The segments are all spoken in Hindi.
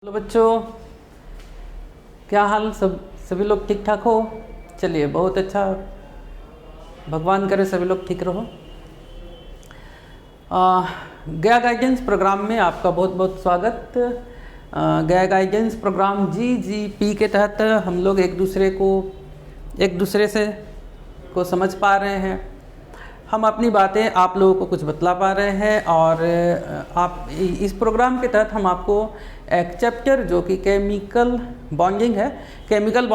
हेलो बच्चों, क्या हाल सभी लोग ठीक ठाक हो। चलिए, बहुत अच्छा, भगवान करे सभी लोग ठीक रहो। गया गाइडेंस प्रोग्राम में आपका बहुत बहुत स्वागत। गया गाइडेंस प्रोग्राम GGP के तहत हम लोग एक दूसरे से समझ पा रहे हैं। हम अपनी बातें आप लोगों को कुछ बतला पा रहे हैं और आप इस प्रोग्राम के तहत हम आपको एक चैप्टर जो कि केमिकल बॉन्डिंग है, केमिकल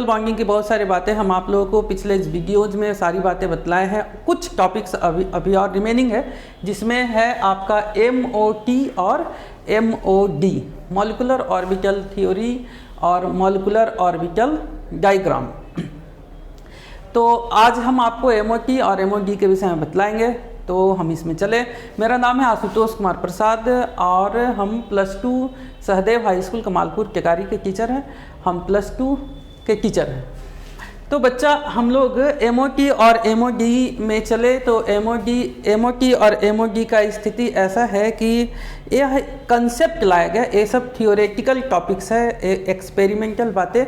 बॉन्डिंग की बहुत सारी बातें हम आप लोगों को पिछले वीडियोज़ में सारी बातें बतलाए हैं। कुछ टॉपिक्स अभी और रिमेनिंग है, जिसमें है आपका MOT और MOD, मॉलिक्यूलर ऑर्बिटल थ्योरी और मॉलिक्यूलर ऑर्बिटल डायग्राम। तो आज हम आपको MOT और MOD के विषय में बतलाएंगे, तो हम इसमें चले। मेरा नाम है आशुतोष कुमार प्रसाद और हम +2 सहदेव हाई स्कूल कमालपुर टेकारी के टीचर हैं। हम +2 के टीचर हैं। तो बच्चा, हम लोग MOT और MOD में चले तो MOT और MOD का स्थिति ऐसा है कि यह कंसेप्ट लाया गया, ये सब थियोरेटिकल टॉपिक्स है, एक्सपेरिमेंटल बातें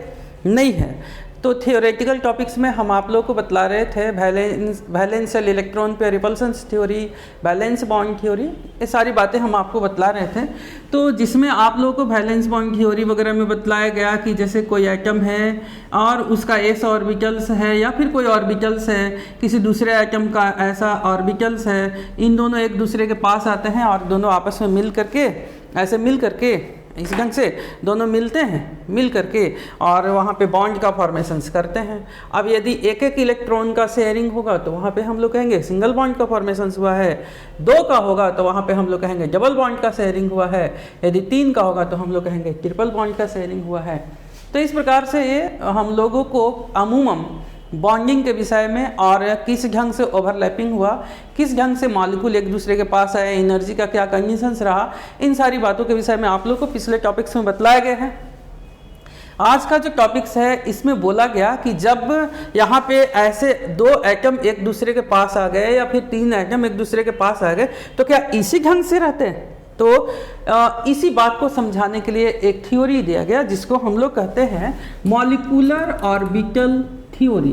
नहीं है। तो थियोरेटिकल टॉपिक्स में हम आप लोगों को बतला रहे थे वैलेंशियल इलेक्ट्रॉन पे repulsion theory, valence bond theory, ये सारी बातें हम आपको बतला रहे थे। तो जिसमें आप लोगों को वैलेंस बॉन्ड थ्योरी वगैरह में बतलाया गया कि जैसे कोई एटम है और उसका s ऑर्बिटल्स है या फिर कोई ऑर्बिटल्स है, किसी दूसरे एटम का ऐसा ऑर्बिटल्स है, इन दोनों एक दूसरे के पास आते हैं और दोनों आपस में मिल करके इस ढंग से दोनों मिल करके और वहाँ पे बॉन्ड का फॉर्मेशंस करते हैं। अब यदि एक एक इलेक्ट्रॉन का शेयरिंग होगा तो वहाँ पे हम लोग कहेंगे सिंगल बॉन्ड का फॉर्मेशंस हुआ है। 2 का होगा तो वहाँ पे हम लोग कहेंगे डबल बॉन्ड का शेयरिंग हुआ है। यदि 3 का होगा तो हम लोग कहेंगे ट्रिपल बॉन्ड का शेयरिंग हुआ है। तो इस प्रकार से ये हम लोगों को अमूमन बॉन्डिंग के विषय में और किस ढंग से ओवरलैपिंग हुआ, किस ढंग से मॉलिक्यूल एक दूसरे के पास आए, एनर्जी का क्या कंडीशंस रहा, इन सारी बातों के विषय में आप लोगों को पिछले टॉपिक्स में बतलाए गए हैं। आज का जो टॉपिक्स है इसमें बोला गया कि जब यहाँ पे ऐसे 2 एटम एक दूसरे के पास आ गए या फिर 3 एटम एक दूसरे के पास आ गए तो क्या इसी ढंग से रहते हैं। तो इसी बात को समझाने के लिए एक थ्योरी दिया गया जिसको हम लोग कहते हैं molecular orbital theory,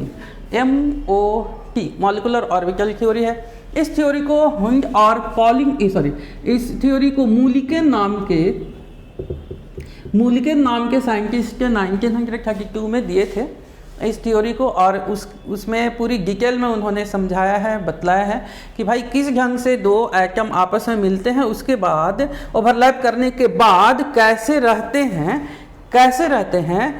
MOT, molecular orbital theory है। इस थ्योरी को हुंड और इस थ्योरी को मूलिकेन नाम के साइंटिस्ट 1932 में दिए थे इस थ्योरी को, और उसमें पूरी डिटेल में उन्होंने समझाया है, बतलाया है कि भाई किस ढंग से 2 एटम आपस में मिलते हैं, उसके बाद ओवरलैप करने के बाद कैसे रहते हैं।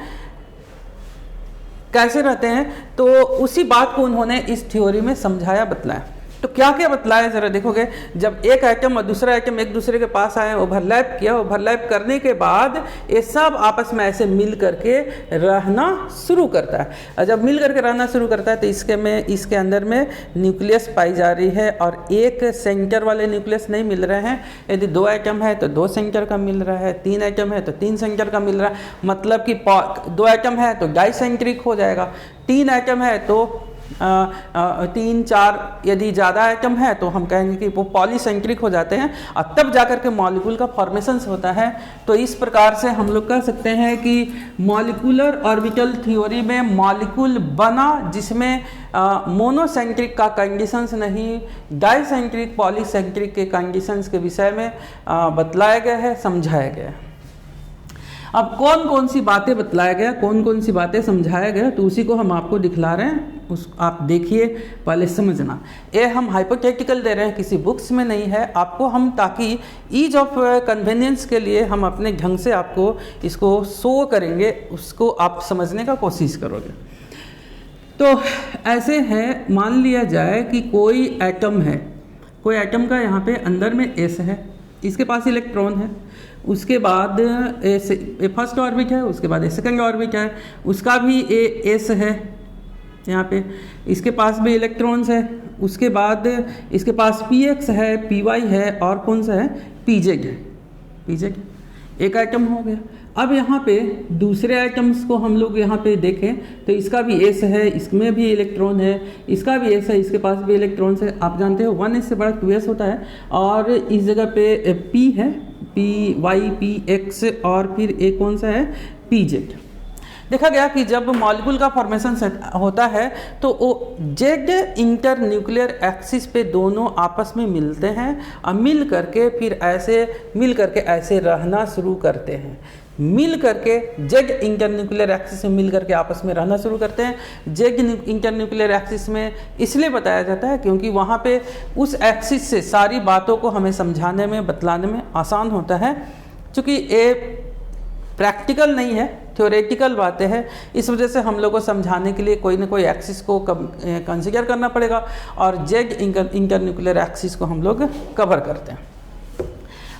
तो उसी बात को उन्होंने इस थ्योरी में समझाया, बतलाया। तो क्या क्या बतलाया जरा देखोगे। जब एक एटम और दूसरा एटम एक दूसरे के पास आए, ओवरलैप किया, ओवरलैप करने के बाद ये सब आपस में ऐसे मिल करके रहना शुरू करता है। और जब मिल करके रहना शुरू करता है तो इसके अंदर में न्यूक्लियस पाई जा रही है और एक सेंटर वाले न्यूक्लियस नहीं मिल रहे हैं। यदि 2 एटम है तो 2 सेंटर का मिल रहा है, 3 एटम है तो 3 सेंटर का मिल रहा है। मतलब कि 2 एटम है तो डाइसेंट्रिक हो जाएगा, 3 एटम है तो 3-4, यदि ज़्यादा एटम है तो हम कहेंगे कि वो पॉलीसेंट्रिक हो जाते हैं और तब जाकर के मॉलिक्यूल का फॉर्मेशंस होता है। तो इस प्रकार से हम लोग कह सकते हैं कि मॉलिक्यूलर ऑर्बिटल थ्योरी में मॉलिक्यूल बना जिसमें मोनोसेंट्रिक का कंडीशंस नहीं, डाइसेंट्रिक पॉलीसेंट्रिक के कंडीशंस के विषय में बतलाया गया है, समझाया गया है। अब कौन कौन सी बातें बतलाया गया, कौन कौन सी बातें समझाया गया, तो उसी को हम आपको दिखला रहे हैं। आप देखिए, पहले समझना। ये हम हाइपोथेटिकल दे रहे हैं, किसी बुक्स में नहीं है आपको, हम ताकि ईज ऑफ कन्वीनियंस के लिए हम अपने ढंग से आपको इसको शो करेंगे, उसको आप समझने का कोशिश करोगे। तो ऐसे है, मान लिया जाए कि कोई एटम है, कोई एटम का यहाँ पे अंदर में S है, इसके पास इलेक्ट्रॉन है, उसके बाद फर्स्ट ऑर्बिट है, उसके बाद सेकंड ऑर्बिट है, उसका भी S है यहाँ पे, इसके पास भी इलेक्ट्रॉन्स है, उसके बाद इसके पास Px है, Py है और कौन सा है, Pz है। एक आइटम हो गया। अब यहाँ पे दूसरे आइटम्स को हम लोग यहाँ पे देखें तो इसका भी एस है, इसमें भी इलेक्ट्रॉन है, इसका भी एस है, इसके पास भी इलेक्ट्रॉन्स है। आप जानते हो 1s से बड़ा 2s होता है, और इस जगह पे p है, पी वाई पी एक्स, और फिर एक कौन सा है पी जेड। देखा गया कि जब मॉलिक्यूल का फॉर्मेशन होता है तो वो जेड इंटर न्यूक्लियर एक्सिस पे दोनों आपस में मिलते हैं और मिल करके ऐसे रहना शुरू करते हैं। मिल करके जेड इंटर न्यूक्लियर एक्सिस में मिल करके आपस में रहना शुरू करते हैं। जेड इंटर न्यूक्लियर एक्सिस में इसलिए बताया जाता है क्योंकि वहाँ पे उस एक्सिस से सारी बातों को हमें समझाने में, बतलाने में आसान होता है। चूँकि ये प्रैक्टिकल नहीं है, थ्योरेटिकल बातें हैं, इस वजह से हम लोग को समझाने के लिए कोई ना कोई एक्सिस को कंसीडर करना पड़ेगा, और जेड इंटर न्यूक्लियर एक्सिस को हम लोग कवर करते हैं।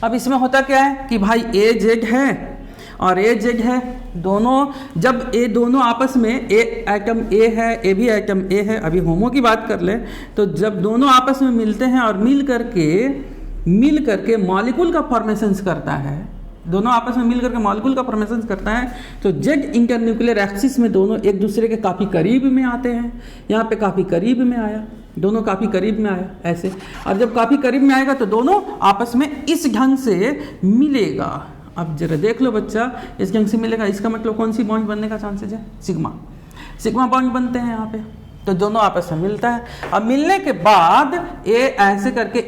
अब इसमें होता क्या है कि भाई ए जेड है और ए जेड है, दोनों जब ए दोनों आपस में, ए एटम ए है, ए भी एटम ए है, अभी होमो की बात कर ले, तो जब दोनों आपस में मिलते हैं और मिल करके मॉलिक्यूल का फॉर्मेशंस करता है, दोनों आपस में मिल करके मॉलिक्यूल का फॉर्मेशन करता है, तो जेड इंटर न्यूक्लियर एक्सिस में दोनों एक दूसरे के काफ़ी करीब में आते हैं। यहाँ पे काफ़ी करीब में आया, दोनों काफ़ी करीब में आया ऐसे, और जब काफ़ी करीब में आएगा तो दोनों आपस में इस ढंग से मिलेगा। अब जरा देख लो बच्चा, इस ढंग से मिलेगा, इसका मतलब कौन सी बॉन्ड बनने का चांसेज है? सिग्मा बॉन्ड बनते हैं यहाँ पे, तो दोनों आपस में मिलता है। अब मिलने के बाद ये ऐसे करके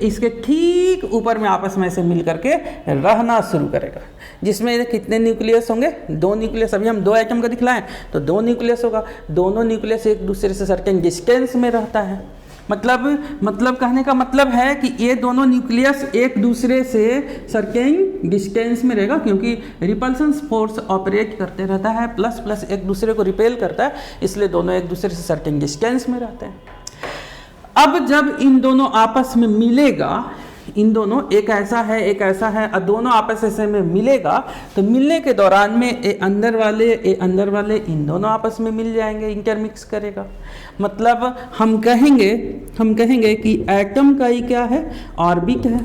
इसके ठीक ऊपर में आपस में ऐसे मिल करके रहना शुरू करेगा, जिसमें कितने न्यूक्लियस होंगे? 2 न्यूक्लियस। अभी हम 2 आइटम का दिखलाएं तो 2 न्यूक्लियस होगा। दोनों न्यूक्लियस एक दूसरे से सर्टेन डिस्टेंस में रहता है। मतलब कहने का मतलब है कि ये दोनों न्यूक्लियस एक दूसरे से सर्टेन डिस्टेंस में रहेगा, क्योंकि रिपल्सन फोर्स ऑपरेट करते रहता है, प्लस एक दूसरे को रिपेल करता है, इसलिए दोनों एक दूसरे से सर्टेन डिस्टेंस में रहते हैं। अब जब इन दोनों आपस में मिलेगा, इन दोनों एक ऐसा है और दोनों आपस ऐसे में मिलेगा, तो मिलने के दौरान में ए अंदर वाले इन दोनों आपस में मिल जाएंगे, इंटरमिक्स करेगा। मतलब हम कहेंगे कि एटम का ही क्या है? ऑर्बिट है।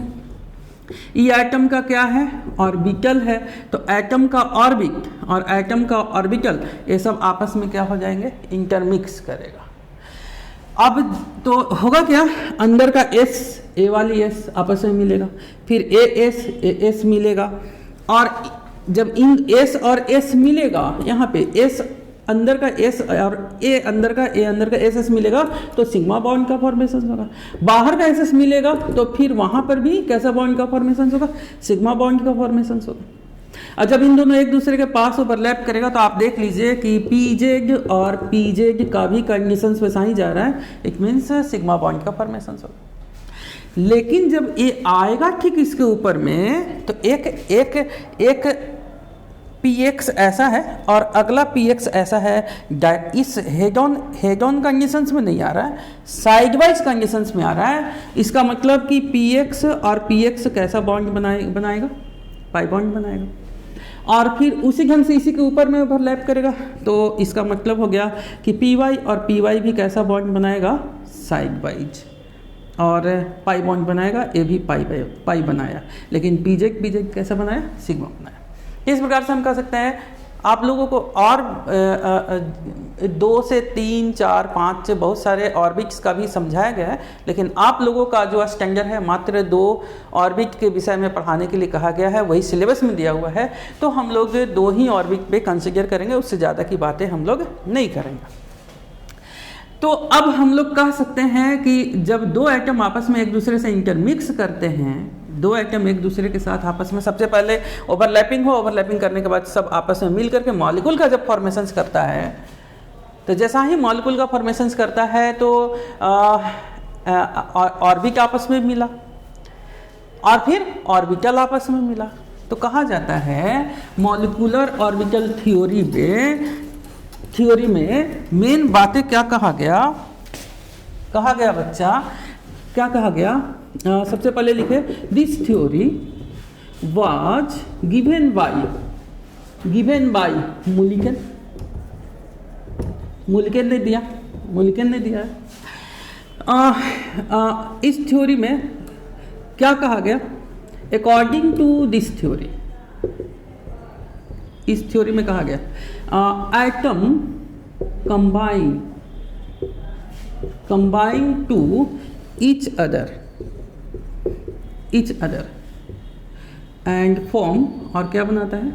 ये एटम का क्या है? ऑर्बिटल है। तो एटम का ऑर्बिट और एटम का ऑर्बिटल ये सब आपस में क्या हो जाएंगे? इंटरमिक्स करेगा। अब तो होगा क्या? अंदर का एस, ए वाली एस आपस में मिलेगा, फिर ए एस मिलेगा, और जब इन एस और एस मिलेगा, यहाँ पे एस अंदर का एस और ए अंदर का एस मिलेगा, तो सिग्मा बॉन्ड का फॉर्मेशन होगा। बाहर का एस मिलेगा तो फिर वहाँ पर भी कैसा बॉन्ड का फॉर्मेशन होगा? सिग्मा बॉन्ड का फॉर्मेशन होगा। और जब इन दोनों एक दूसरे के पास ओवरलैप करेगा तो आप देख लीजिए कि पीजेड और पीजेड का भी कंडीशंस वैसा ही जा रहा है, इट मीन्स सिग्मा बॉन्ड का फॉर्मेशन होगा। लेकिन जब ये आएगा ठीक इसके ऊपर में, तो एक px ऐसा है और अगला px ऐसा है। इस हेड ऑन कंडीशंस में नहीं आ रहा है, साइड वाइज कंडीशंस में आ रहा है। इसका मतलब कि px और px कैसा बॉन्ड बनाएगा? पाई बॉन्ड बनाएगा, और फिर उसी ढंग से इसी के ऊपर में ओवरलैप करेगा, तो इसका मतलब हो गया कि py और py भी कैसा बॉन्ड बनाएगा? Side wise. और पाई बॉन्ड बनाएगा, ये भी पाई बनाया, लेकिन pz कैसा बनाया? सिग्मा बनाया। इस प्रकार से हम कह सकते हैं आप लोगों को, और 2 से 3, 4, 5 बहुत सारे ऑर्बिट्स का भी समझाया गया है, लेकिन आप लोगों का जो स्टैंडर्ड है मात्र 2 ऑर्बिट के विषय में पढ़ाने के लिए कहा गया है, वही सिलेबस में दिया हुआ है, तो हम लोग 2 ही ऑर्बिट पे कंसिडर करेंगे, उससे ज़्यादा की बातें हम लोग नहीं करेंगे। तो अब हम लोग कह सकते हैं कि जब 2 एटम आपस में एक दूसरे से इंटरमिक्स करते हैं, 2 एटम एक दूसरे के साथ आपस में, सबसे पहले ओवरलैपिंग ओवरलैपिंग करने के बाद सब आपस में मिल करके मॉलिक्यूल का जब फॉर्मेशंस करता है, तो जैसा ही मॉलिक्यूल का फॉर्मेशंस करता है तो ऑर्बिट आपस में मिला और फिर ऑर्बिटल आपस में मिला, तो कहा जाता है मॉलिक्यूलर ऑर्बिटल थ्योरी में मेन बातें क्या कहा गया बच्चा? क्या कहा गया? सबसे पहले लिखे, this theory was given by Mulliken ने दिया इस थ्योरी में क्या कहा गया? अकॉर्डिंग टू दिस थ्योरी इस थ्योरी में कहा गया atom combine to each other and form, और क्या बनाता है,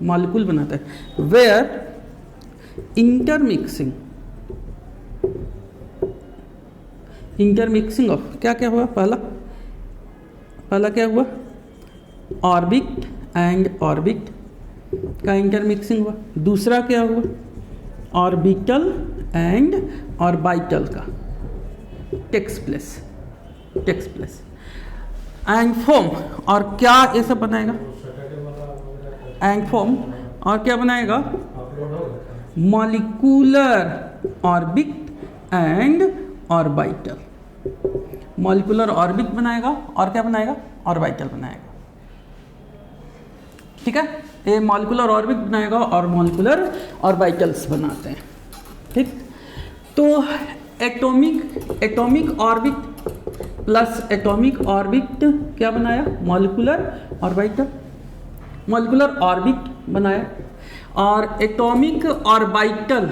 मॉलिक्यूल बनाता है, वेयर इंटरमिक्सिंग ऑफ क्या हुआ, पहला क्या हुआ, ऑर्बिट एंड ऑर्बिट का इंटरमिक्सिंग हुआ। दूसरा क्या हुआ, ऑर्बिटल एंड ऑर्बिटल का टेक्स प्लेस एंड फॉर्म, और क्या ये सब बनाएगा, एंड फॉर्म, और क्या बनाएगा, molecular orbit and orbital, molecular orbit बनाएगा और क्या बनाएगा, ऑर्बिटल बनाएगा। ठीक है, ये मॉलिक्यूलर ऑर्बिट बनाएगा और मॉलिक्यूलर ऑर्बिटल्स बनाते हैं। ठीक, तो atomic orbit plus atomic orbit क्या बनाया, मॉलिक्यूलर ऑर्बिट बनाया, और atomic orbital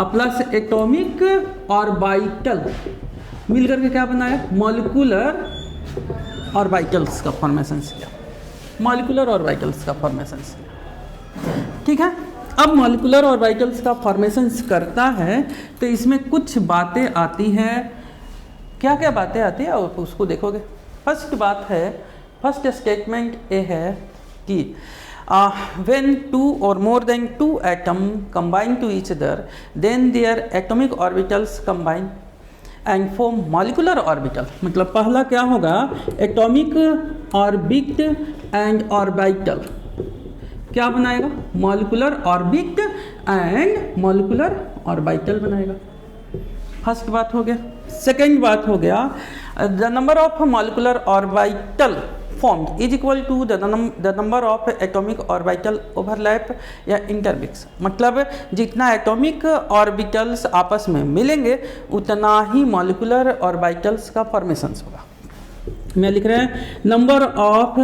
plus atomic orbital मिलकर के क्या बनाया, मॉलिक्यूलर ऑर्बिटल्स का फॉर्मेशन किया, ठीक है। अब मॉलिक्यूलर ऑर्बिटल्स का फॉर्मेशन करता है तो इसमें कुछ बातें आती हैं। क्या क्या बातें आती है आप उसको देखोगे। फर्स्ट स्टेटमेंट ये है कि when two or more than two atom combine to each other, then their atomic orbitals combine and form molecular orbital। मतलब पहला क्या होगा, एटॉमिक ऑर्बिट एंड ऑर्बिटल क्या बनाएगा, molecular orbit and molecular orbital बनाएगा। फर्स्ट बात हो गया। सेकेंड बात हो गया, the number of molecular orbital formed is equal to the number of atomic orbital overlap या intermix। मतलब जितना एटॉमिक ऑर्बिटल्स आपस में मिलेंगे उतना ही मॉलिक्यूलर ऑर्बिटल्स का फॉर्मेशन होगा। मैं लिख रहे हैं number of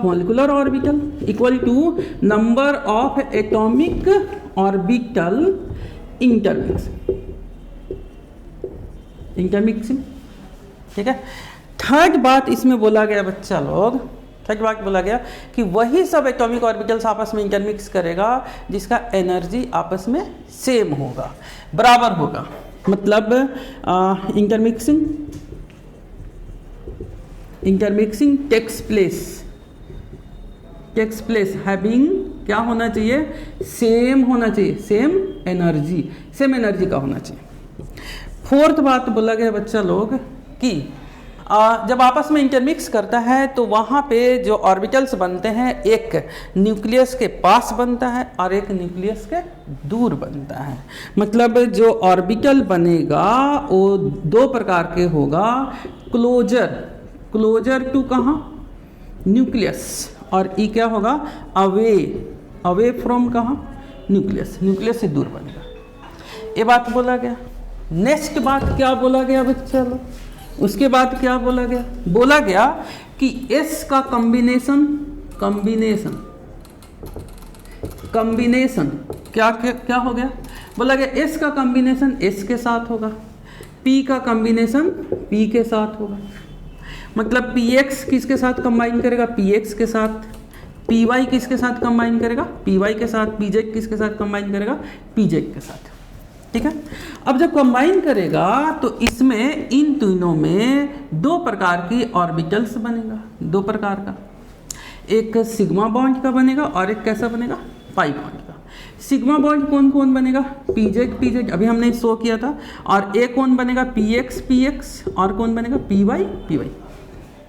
molecular orbital equal to number of atomic orbital intermixing. ठीक है। थर्ड बात इसमें बोला गया बच्चा लोग, थर्ड बात बोला गया कि वही सब एटॉमिक ऑर्बिटल्स आपस में इंटरमिक्स करेगा जिसका एनर्जी आपस में सेम होगा, बराबर होगा। मतलब इंटरमिक्सिंग टेक्स प्लेस हैविंग क्या होना चाहिए, सेम होना चाहिए, सेम एनर्जी का होना चाहिए। फोर्थ बात बोला गया बच्चा लोग कि जब आपस में इंटरमिक्स करता है तो वहाँ पे जो ऑर्बिटल्स बनते हैं एक न्यूक्लियस के पास बनता है और एक न्यूक्लियस के दूर बनता है। मतलब जो ऑर्बिटल बनेगा वो दो प्रकार के होगा, क्लोजर टू कहाँ, न्यूक्लियस, और ई क्या होगा, अवे फ्रॉम कहाँ, न्यूक्लियस से दूर बनेगा। ये बात बोला गया। नेक्स्ट बात क्या बोला गया बच्चा लोग, उसके बाद क्या बोला गया कि S का कॉम्बिनेशन क्या हो गया, बोला गया S का कॉम्बिनेशन S के साथ होगा, P का कॉम्बिनेशन P के साथ होगा। मतलब PX किसके साथ कंबाइन करेगा, PX के साथ, PY किसके साथ कंबाइन करेगा, PY के साथ, PZ किसके साथ कंबाइन करेगा, PZ के साथ। ठीक है। अब जब कंबाइन करेगा तो इसमें इन तीनों में दो प्रकार की ऑर्बिटल्स बनेगा, दो प्रकार का, एक सिग्मा बॉन्ड का बनेगा और एक कैसा बनेगा, पाई बॉन्ड का। सिग्मा बॉन्ड कौन कौन बनेगा, PZ अभी हमने शो किया था, और एक कौन बनेगा, PX और कौन बनेगा, PY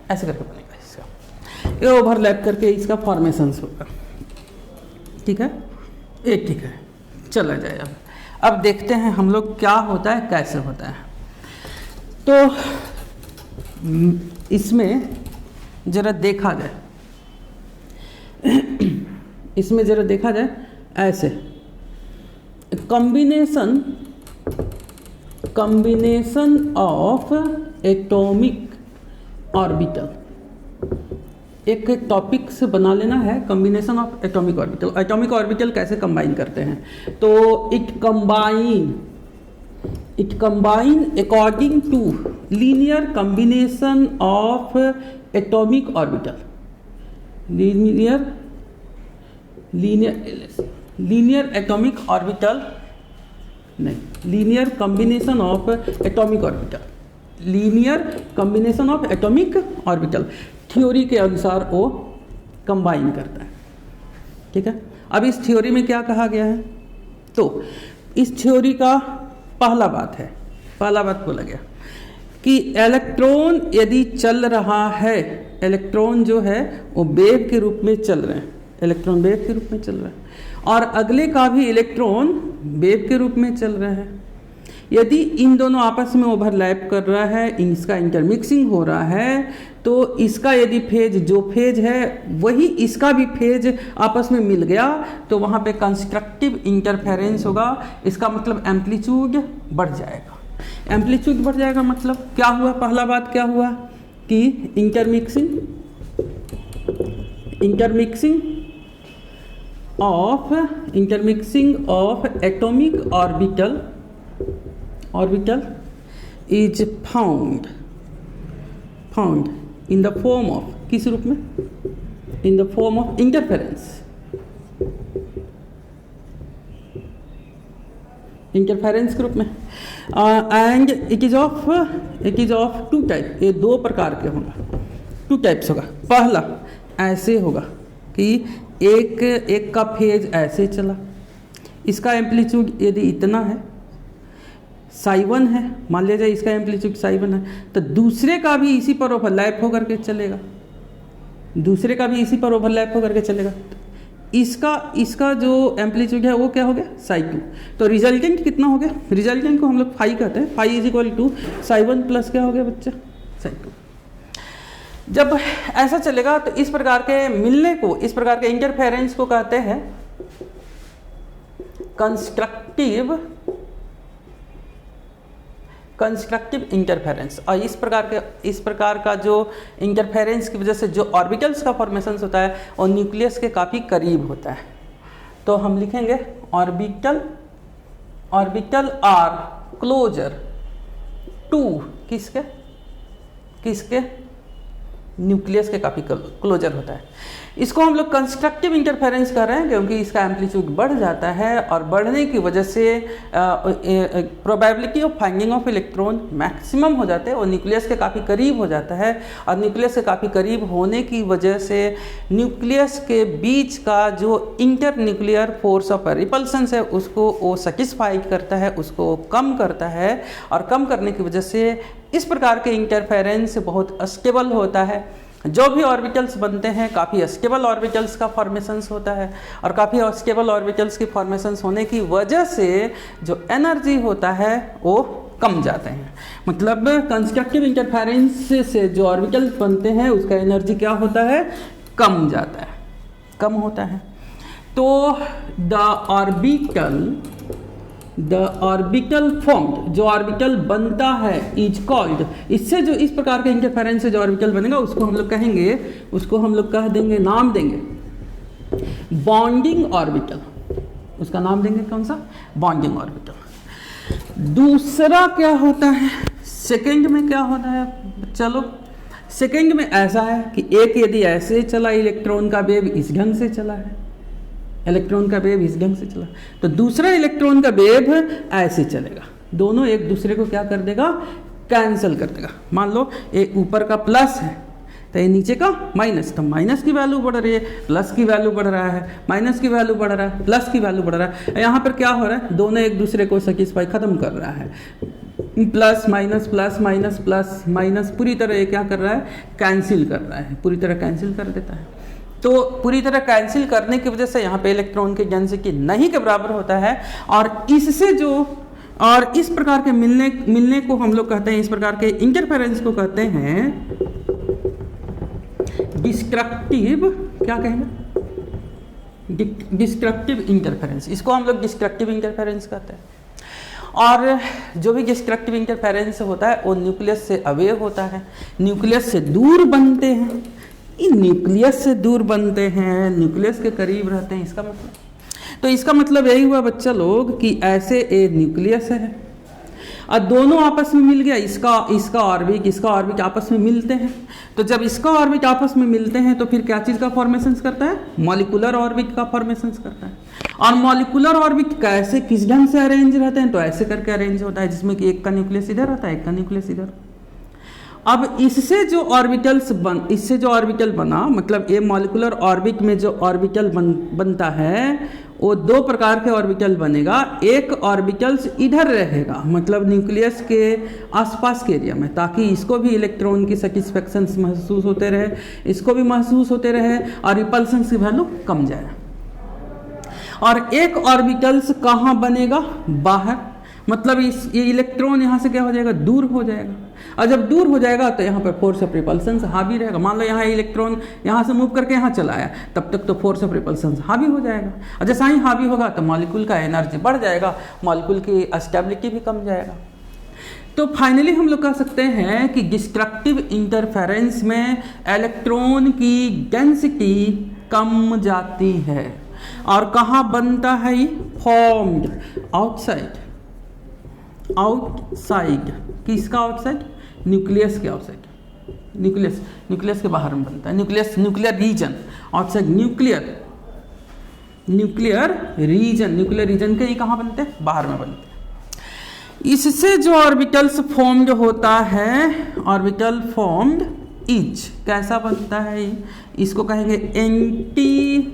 ऐसे करके बनेगा इसका, ये ओवरलैप करके इसका फॉर्मेशन होगा। ठीक है, एक ठीक है, चला जाए। अब देखते हैं हम लोग क्या होता है, कैसे होता है। तो इसमें जरा देखा जाए, ऐसे कॉम्बिनेशन ऑफ ऑर्बिटल, एक टॉपिक से बना लेना है, combination of atomic orbital. Atomic orbital कैसे कंबाइन करते हैं, तो it combine according to linear combination of atomic orbital, linear atomic orbital नहीं, linear combination of atomic orbital, linear combination of atomic orbital theory के अनुसार वो कंबाइन करता है। ठीक है, अब इस थ्योरी में क्या कहा गया है, तो इस थ्योरी का पहला बात बोला गया कि इलेक्ट्रॉन यदि चल रहा है, इलेक्ट्रॉन जो है वो वेव के रूप में चल रहे हैं, इलेक्ट्रॉन वेव के रूप में चल रहा है, और अगले का भी इलेक्ट्रॉन वेव के रूप में चल रहा है। यदि इन दोनों आपस में ओवरलैप कर रहा है, इसका इंटरमिक्सिंग हो रहा है, तो इसका यदि जो फेज है वही इसका भी फेज आपस में मिल गया, तो वहाँ पे कंस्ट्रक्टिव इंटरफेरेंस होगा। इसका मतलब एम्पलीट्यूड बढ़ जाएगा। एम्पलीट्यूड बढ़ जाएगा मतलब क्या हुआ, पहला बात क्या हुआ कि intermixing of atomic orbital is found in the form of, किस रूप में, in the form of interference के रूप में, and it is of two type, ये दो प्रकार के होगा, टू टाइप्स होगा। पहला ऐसे होगा कि एक का फेज ऐसे चला, इसका एम्पलीट्यूड यदि इतना है, साई1 है, मान लिया जाए इसका एम्पलीट्यूड साई1 है, तो दूसरे का भी इसी पर ओवरलैप होकर के चलेगा, इसका जो एम्पलीट्यूड है वो क्या हो गया, साई2। तो रिजल्टेंट कितना हो गया, रिजल्टेंट को हम लोग फाई कहते हैं, phi is equal to psi one plus क्या हो गया बच्चा, साई2। जब ऐसा चलेगा तो इस प्रकार के मिलने को, इस प्रकार के इंटरफेरेंस को कहते हैं कंस्ट्रक्टिव इंटरफेरेंस। और इस प्रकार का जो इंटरफेरेंस की वजह से जो ऑर्बिटल्स का फॉर्मेशन होता है वो न्यूक्लियस के काफ़ी करीब होता है। तो हम लिखेंगे ऑर्बिटल आर क्लोजर टू किसके न्यूक्लियस के काफ़ी क्लोजर होता है। इसको हम लोग कंस्ट्रक्टिव इंटरफेरेंस कर रहे हैं क्योंकि इसका एम्पलीट्यूड बढ़ जाता है और बढ़ने की वजह से probability of finding of electron maximum हो जाते हैं और न्यूक्लियस के काफ़ी करीब हो जाता है। और न्यूक्लियस के काफ़ी करीब होने की वजह से न्यूक्लियस के बीच का जो inter nuclear force of repulsion है उसको वो सेटिस्फाई करता है, उसको कम करता है। और कम करने की वजह से इस प्रकार के इंटरफेरेंस बहुत स्टेबल होता है। जो भी ऑर्बिटल्स बनते हैं काफ़ी स्टेबल ऑर्बिटल्स का फॉर्मेशंस होता है और काफ़ी स्टेबल ऑर्बिटल्स की फॉर्मेशंस होने की वजह से जो एनर्जी होता है वो कम जाते हैं। मतलब कंस्ट्रक्टिव इंटरफेरेंस से जो ऑर्बिटल्स बनते हैं उसका एनर्जी क्या होता है, कम जाता है, कम होता है। तो द ऑर्बिटल फॉर्म्ड, जो ऑर्बिटल बनता है, इज कॉल्ड, इससे जो इस प्रकार के इंटरफेरेंस से जो ऑर्बिटल बनेगा उसको हम लोग कहेंगे, उसको हम लोग कह देंगे, नाम देंगे बॉन्डिंग ऑर्बिटल। उसका नाम देंगे कौन सा, बॉन्डिंग ऑर्बिटल। दूसरा क्या होता है, सेकंड में क्या होता है, चलो सेकंड में ऐसा है कि एक यदि ऐसे चला इलेक्ट्रॉन का वेव इस ढंग से चला है, इलेक्ट्रॉन का वेव इस ढंग से चला, तो दूसरा इलेक्ट्रॉन का वेव ऐसे चलेगा। दोनों एक दूसरे को क्या कर देगा, कैंसिल कर देगा। मान लो ये ऊपर का प्लस है तो ये नीचे का माइनस, तो माइनस की वैल्यू बढ़ रही है, प्लस की वैल्यू बढ़ रहा है, माइनस की वैल्यू बढ़ रहा है, प्लस की वैल्यू बढ़ रहा है। यहाँ पर क्या हो रहा है, दोनों एक दूसरे को सेटिस्फाई खत्म कर रहा है। Plus minus plus minus plus minus पूरी तरह ये क्या कर रहा है, कैंसिल कर रहा है, पूरी तरह कैंसिल कर देता है। तो पूरी तरह कैंसिल करने की वजह से यहाँ पे इलेक्ट्रॉन की डेंसिटी नहीं के बराबर होता है। और इससे जो और इस प्रकार के मिलने को हम लोग कहते हैं, इस प्रकार के इंटरफेरेंस को कहते हैं डिस्ट्रक्टिव, क्या कहेंगे, डिस्ट्रक्टिव इंटरफेरेंस। इसको हम लोग डिस्ट्रक्टिव इंटरफेरेंस कहते हैं। और जो भी डिस्ट्रक्टिव इंटरफेरेंस होता है वो न्यूक्लियस से अवे होता है, न्यूक्लियस से दूर बनते हैं, न्यूक्लियस से दूर बनते हैं, न्यूक्लियस के करीब रहते हैं। इसका मतलब, तो इसका मतलब यही हुआ बच्चा लोग कि ऐसे ए न्यूक्लियस है और दोनों आपस में मिल गया, इसका ऑर्बिट आपस में मिलते हैं। तो जब इसका ऑर्बिट आपस में मिलते हैं तो फिर क्या चीज़ का फॉर्मेशन करता है? मॉलिक्यूलर ऑर्बिट का फॉर्मेशन करता है। और मॉलिक्यूलर ऑर्बिट कैसे, किस ढंग से अरेंज रहते हैं? तो ऐसे करके अरेंज होता है जिसमें कि एक का न्यूक्लियस इधर रहता है, एक का न्यूक्लियस इधर। अब इससे जो ऑर्बिटल बना, मतलब ये मॉलिक्यूलर ऑर्बिट में जो ऑर्बिटल बनता है वो दो प्रकार के ऑर्बिटल बनेगा। एक ऑर्बिटल्स इधर रहेगा, मतलब न्यूक्लियस के आसपास के एरिया में, ताकि इसको भी इलेक्ट्रॉन की सेटिस्फेक्शन महसूस होते रहे, इसको भी महसूस होते रहे और रिपल्सन की वैल्यू कम जाए। और एक ऑर्बिटल्स कहाँ बनेगा? बाहर, मतलब ये इलेक्ट्रॉन यहाँ से क्या हो जाएगा? दूर हो जाएगा। और जब दूर हो जाएगा तो यहाँ पर फोर्स ऑफ रिपल्सन हावी रहेगा। मान लो यहाँ इलेक्ट्रॉन यहाँ से मूव करके यहाँ चला आया, तब तक तो फोर्स ऑफ रिपल्सन हावी हो जाएगा। और जैसा ही हावी होगा तो मॉलिक्यूल का एनर्जी बढ़ जाएगा, मॉलिक्यूल की स्टेबिलिटी भी कम जाएगा। तो फाइनली हम लोग कह सकते हैं कि डिस्ट्रक्टिव इंटरफेरेंस में इलेक्ट्रॉन की डेंसिटी कम जाती है। और कहाँ बनता है ये? Formed outside. किसका आउटसाइड? न्यूक्लियस के आउटसाइड। न्यूक्लियस के बाहर में बनता है। Nuclear region outside nuclear region के ये कहाँ बनते हैं? बाहर में बनते हैं। इससे जो ऑर्बिटल्स फॉर्म्ड होता है, ऑर्बिटल फॉर्म्ड इज कैसा बनता है? इसको कहेंगे एंटी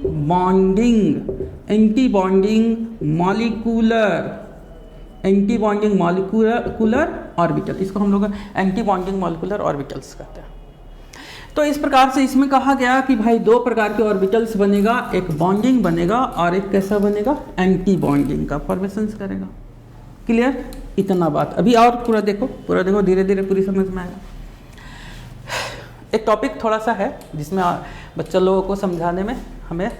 मॉलिक्यूलर ऑर्बिटल। इसको हम लोग एंटी बॉन्डिंग मॉलिक्यूलर ऑर्बिटल्स कहते हैं। तो इस प्रकार से इसमें कहा गया कि भाई दो प्रकार के ऑर्बिटल्स बनेगा, एक बॉन्डिंग बनेगा और एक कैसा बनेगा? एंटी बॉन्डिंग का फॉर्मेशन करेगा। क्लियर? इतना बात। अभी और पूरा देखो, धीरे धीरे पूरी समझ में आएगा। एक टॉपिक थोड़ा सा है जिसमें बच्चा लोगों को समझाने में हमें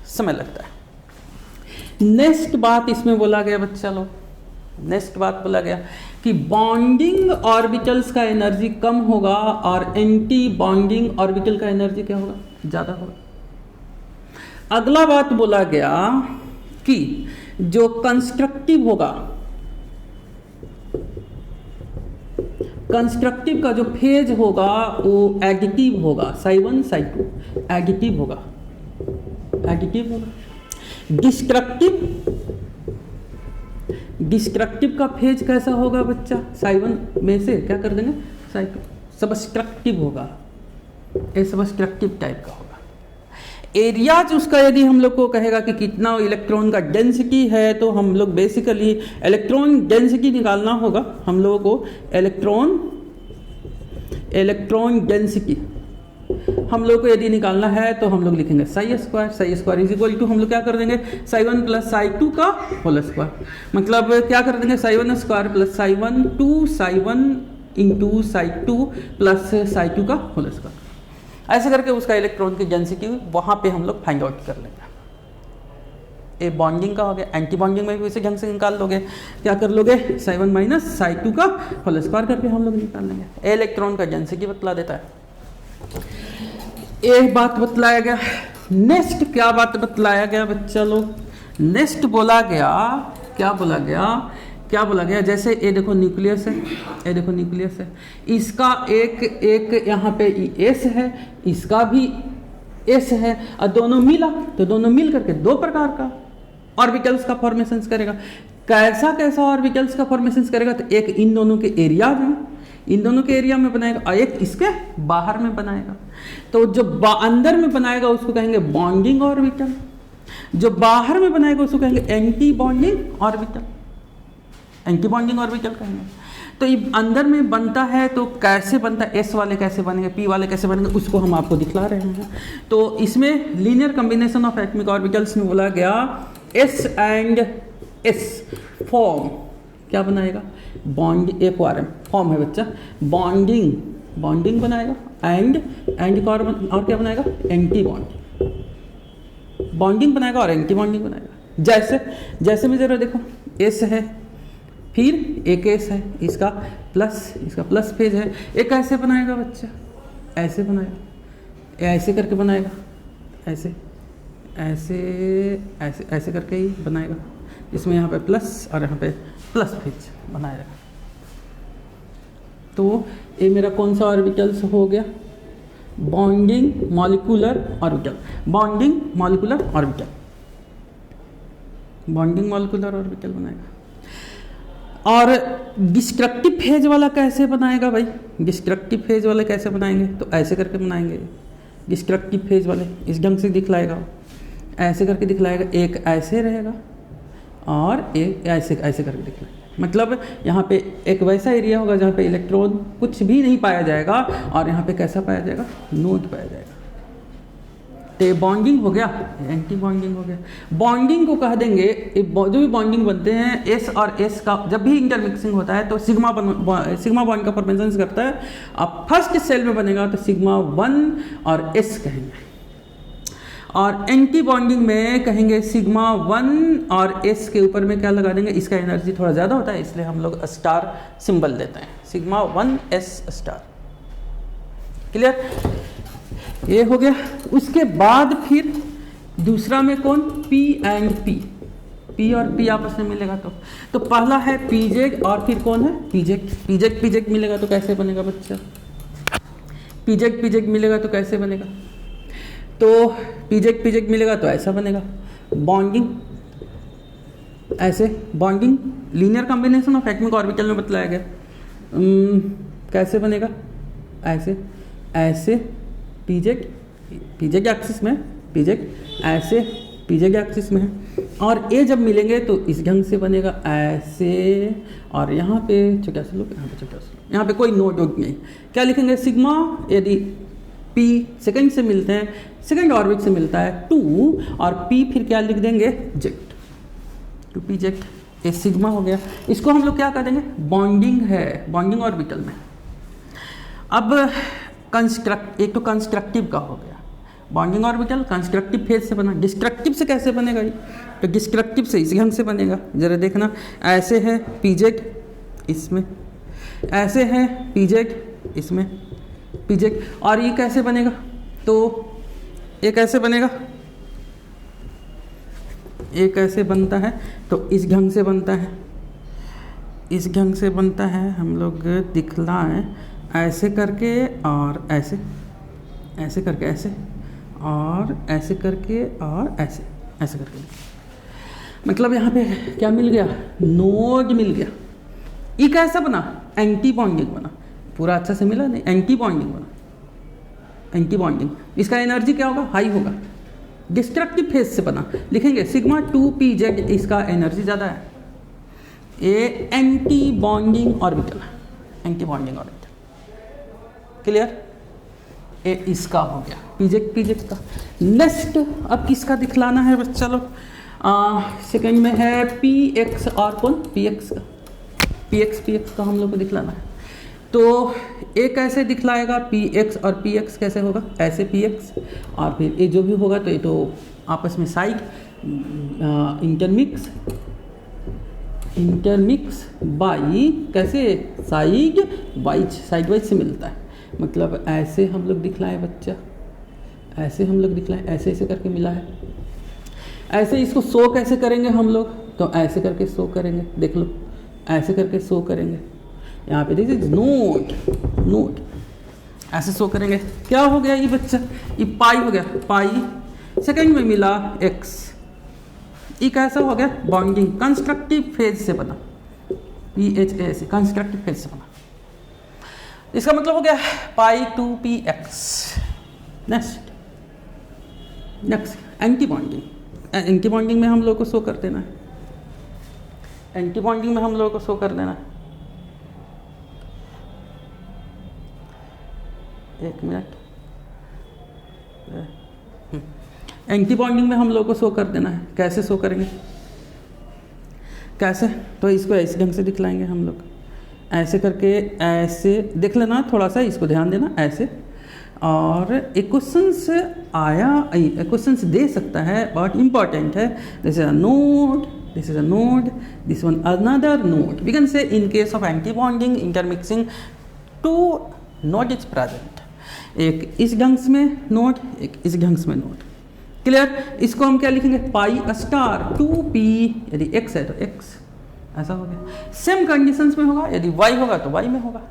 समय लगता है। नेक्स्ट बात इसमें बोला गया बच्चा लोग, नेक्स्ट बात बोला गया कि बॉन्डिंग ऑर्बिटल्स का एनर्जी कम होगा और एंटी बॉन्डिंग ऑर्बिटल का एनर्जी क्या होगा? ज़्यादा होगा। अगला बात बोला गया कि जो कंस्ट्रक्टिव होगा, कंस्ट्रक्टिव का जो फेज होगा वो एडिटिव होगा, psi1 psi2 एडिटिव होगा। डिस्ट्रक्टिव का फेज कैसा होगा बच्चा? psi1 में से क्या कर देंगे? psi2 सबस्ट्रक्टिव होगा, ये सबस्ट्रक्टिव टाइप का होगा। एरियाज उसका यदि हम लोग को कहेगा कि कितना इलेक्ट्रॉन का डेंसिटी है, तो हम लोग बेसिकली इलेक्ट्रॉन डेंसिटी निकालना होगा हम लोगों को। इलेक्ट्रॉन डेंसिटी हम लोग को यदि निकालना है तो हम लोग लिखेंगे psi square is equal to, हम लोग क्या कर देंगे? psi1 प्लस psi2 का होल स्क्वायर। मतलब क्या कर देंगे? psi1 square plus psi1 into psi2 plus psi2 का होल स्क्वायर। ऐसे करके उसका इलेक्ट्रॉन की डेंसिटी वहाँ पे हम लोग फाइंड आउट कर लेंगे। ये बॉन्डिंग का हो गया। एंटी बॉन्डिंग में भी इसी ढंग से निकाल लोगे। क्या कर लोगे? psi1 माइनस psi2 का होल स्क्वायर करके हम लोग निकाल लेंगे। इलेक्ट्रॉन का डेंसिटी बतला देता है। एक बात बतलाया गया। नेक्स्ट क्या बात बतलाया गया बच्चा लोग? नेक्स्ट बोला गया, क्या बोला गया? जैसे ये देखो न्यूक्लियस है, इसका एक यहाँ पे एस है, इसका भी एस है, और दोनों मिला तो दोनों मिल करके दो प्रकार का ऑर्बिटल्स का फॉर्मेशन करेगा। कैसा ऑर्बिटल्स का फॉर्मेशन करेगा? तो एक इन दोनों के एरिया में बनाएगा और एक इसके बाहर में बनाएगा। तो जो अंदर में बनाएगा उसको कहेंगे बॉन्डिंग ऑर्बिटल, जो बाहर में बनाएगा उसको कहेंगे एंटी बॉन्डिंग ऑर्बिटल कहेंगे। तो ये अंदर में बनता है तो कैसे बनता है? एस वाले कैसे बनेंगे, पी वाले कैसे बनेंगे, उसको हम आपको दिखला रहे हैं। तो इसमें linear combination of atomic orbitals में बोला गया एस एंड एस फॉर्म क्या बनाएगा? बॉन्ड एक फॉर्म है बच्चा, बॉन्डिंग बनाएगा एंड कार्बन और क्या बनाएगा? एंटी बॉन्डिंग बनाएगा और एंटी बॉन्डिंग बनाएगा। जैसे में जरा देखो, एस है फिर एक एस है, इसका प्लस फेज है। एक ऐसे बनाएगा बच्चा, ऐसे बनाएगा, ऐसे करके बनाएगा, ऐसे ऐसे ऐसे ऐसे करके ही बनाएगा, इसमें यहाँ पे प्लस और यहाँ पे प्लस फेज बनाएगा। तो ये मेरा कौन सा ऑर्बिटल्स हो गया? Bonding molecular orbital, bonding molecular orbital, bonding molecular orbital बनाएगा। और डिस्ट्रक्टिव फेज वाला कैसे बनाएगा भाई? डिस्ट्रक्टिव फेज वाले कैसे बनाएंगे? तो ऐसे करके बनाएंगे। डिस्ट्रक्टिव फेज वाले इस ढंग से दिखलाएगा, ऐसे करके दिखलाएगा, एक ऐसे रहेगा और एक ऐसे ऐसे करके दिखलाएगा। मतलब यहाँ पे एक वैसा एरिया होगा जहाँ पे इलेक्ट्रॉन कुछ भी नहीं पाया जाएगा, और यहाँ पे कैसा पाया जाएगा? नोड पाया जाएगा। तो बॉन्डिंग हो गया, एंटी बॉन्डिंग हो गया। बॉन्डिंग को कह देंगे, जो भी बॉन्डिंग बनते हैं एस और एस का जब भी इंटरमिक्सिंग होता है तो सिग्मा बॉन्ड का फॉर्मेशन करता है। अब फर्स्ट सेल में बनेगा तो सिग्मा 1 और एस कहेंगे, और एंटी बॉन्डिंग में कहेंगे सिग्मा 1 और एस के ऊपर में क्या लगा देंगे? इसका एनर्जी थोड़ा ज़्यादा होता है, इसलिए हम लोग स्टार सिंबल देते हैं, सिग्मा 1 एस स्टार। क्लियर? ये हो गया। उसके बाद फिर दूसरा में कौन? पी एंड पी, पी और पी आपस में मिलेगा तो पहला है पीजेड और फिर कौन है? पीजेड। पीजेड मिलेगा तो कैसे बनेगा बच्चा? पीजेड मिलेगा तो कैसे बनेगा? तो पीजेड मिलेगा तो ऐसा बनेगा, बॉन्डिंग ऐसे, bonding linear combination of atomic orbital में बतलाया गया। कैसे बनेगा? ऐसे ऐसे, पीजेड एक्सिस में, पीजेड ऐसे पीजेड एक्सिस में है, और ये जब मिलेंगे तो इस ढंग से बनेगा ऐसे, और यहाँ पे छोटा सा लोग, यहाँ पे छोटा सा, यहाँ पे कोई नोड नहीं। क्या लिखेंगे? सिग्मा, यदि पी सेकंड से मिलते हैं, सेकंड ऑर्बिट से मिलता है 2, और पी फिर क्या लिख देंगे? Z, two P Z. ये सिग्मा हो गया। इसको हम लोग क्या कर देंगे? बॉन्डिंग है, बॉन्डिंग ऑर्बिटल में। अब एक तो कंस्ट्रक्टिव का हो गया, बॉन्डिंग ऑर्बिटल कंस्ट्रक्टिव फेज से बना। डिस्ट्रक्टिव से कैसे बनेगा? तो डिस्ट्रक्टिव से इसी ढंग से बनेगा, जरा देखना। ऐसे है पीजेड, इसमें ऐसे है पीजेड, इसमें पीजेड, और ये कैसे बनेगा? तो ये कैसे बनेगा? ये कैसे बनता है? तो इस ढंग से बनता है, इस ढंग से बनता है। हम लोग दिखलाएं ऐसे करके, और ऐसे ऐसे करके, ऐसे और ऐसे करके, और ऐसे ऐसे करके। मतलब यहाँ पे क्या मिल गया? नोड मिल गया। ये कैसा बना? एंटी बॉन्डिंग बना। पूरा अच्छा से मिला नहीं, एंटी बॉन्डिंग बना, एंटी बॉन्डिंग। इसका एनर्जी क्या होगा? हाई होगा। डिस्ट्रक्टिव फेज से बना, लिखेंगे सिग्मा 2pz, इसका एनर्जी ज़्यादा है। ये एंटी बॉन्डिंग ऑर्बिटल है, एंटी बॉन्डिंग ऑर्बिटल। क्लियर? ये इसका हो गया पीजेड का। नेक्स्ट अब किसका दिखलाना है बच्चा लोग? सेकंड में है px, और कौन? px का, px का हम लोग को दिखलाना है। तो एक कैसे दिखलाएगा? px और px कैसे होगा? ऐसे px, और फिर ये जो भी होगा तो ये तो आपस में साइड इंटरमिक्स बाई, कैसे? साइड वाइज से मिलता है। मतलब ऐसे हम लोग दिखलाए बच्चा, ऐसे हम लोग दिखलाए, ऐसे ऐसे करके मिला है। ऐसे इसको शो कैसे करेंगे हम लोग? तो ऐसे करके शो करेंगे, देख लो, ऐसे करके शो करेंगे। यहाँ पे देखिए नोट ऐसे शो करेंगे। क्या हो गया ये बच्चा? ये पाई हो गया, पाई सेकंड में मिला x। ये कैसा हो गया? बॉन्डिंग कंस्ट्रक्टिव फेज से बना, PHA कंस्ट्रक्टिव फेज से बना। इसका मतलब हो गया पाई 2px। नेक्स्ट एंटी बॉन्डिंग में हम लोग को शो कर देना है, एंटी बॉन्डिंग में हम लोग को शो कर देना है। एक मिनट, एंटी बॉन्डिंग में हम लोग को शो कर देना है। कैसे शो करेंगे? कैसे? तो इसको इस ढंग से दिखलाएंगे हम लोग, ऐसे करके, ऐसे देख लेना, थोड़ा सा इसको ध्यान देना, ऐसे। और एक क्वेश्चन आया, क्वेश्चन दे सकता है, बहुत इंपॉर्टेंट है। जैसे note this is a node, this one another node. We can say in case of anti-bonding intermixing, two node is present. एक इस ढंग में नोड, एक इस ढंग में नोड। क्लियर? इसको हम क्या लिखेंगे? पाई स्टार 2p, यदि x है तो x, ऐसा हो गया। सेम कंडीशंस में होगा, यदि y होगा तो y में होगा,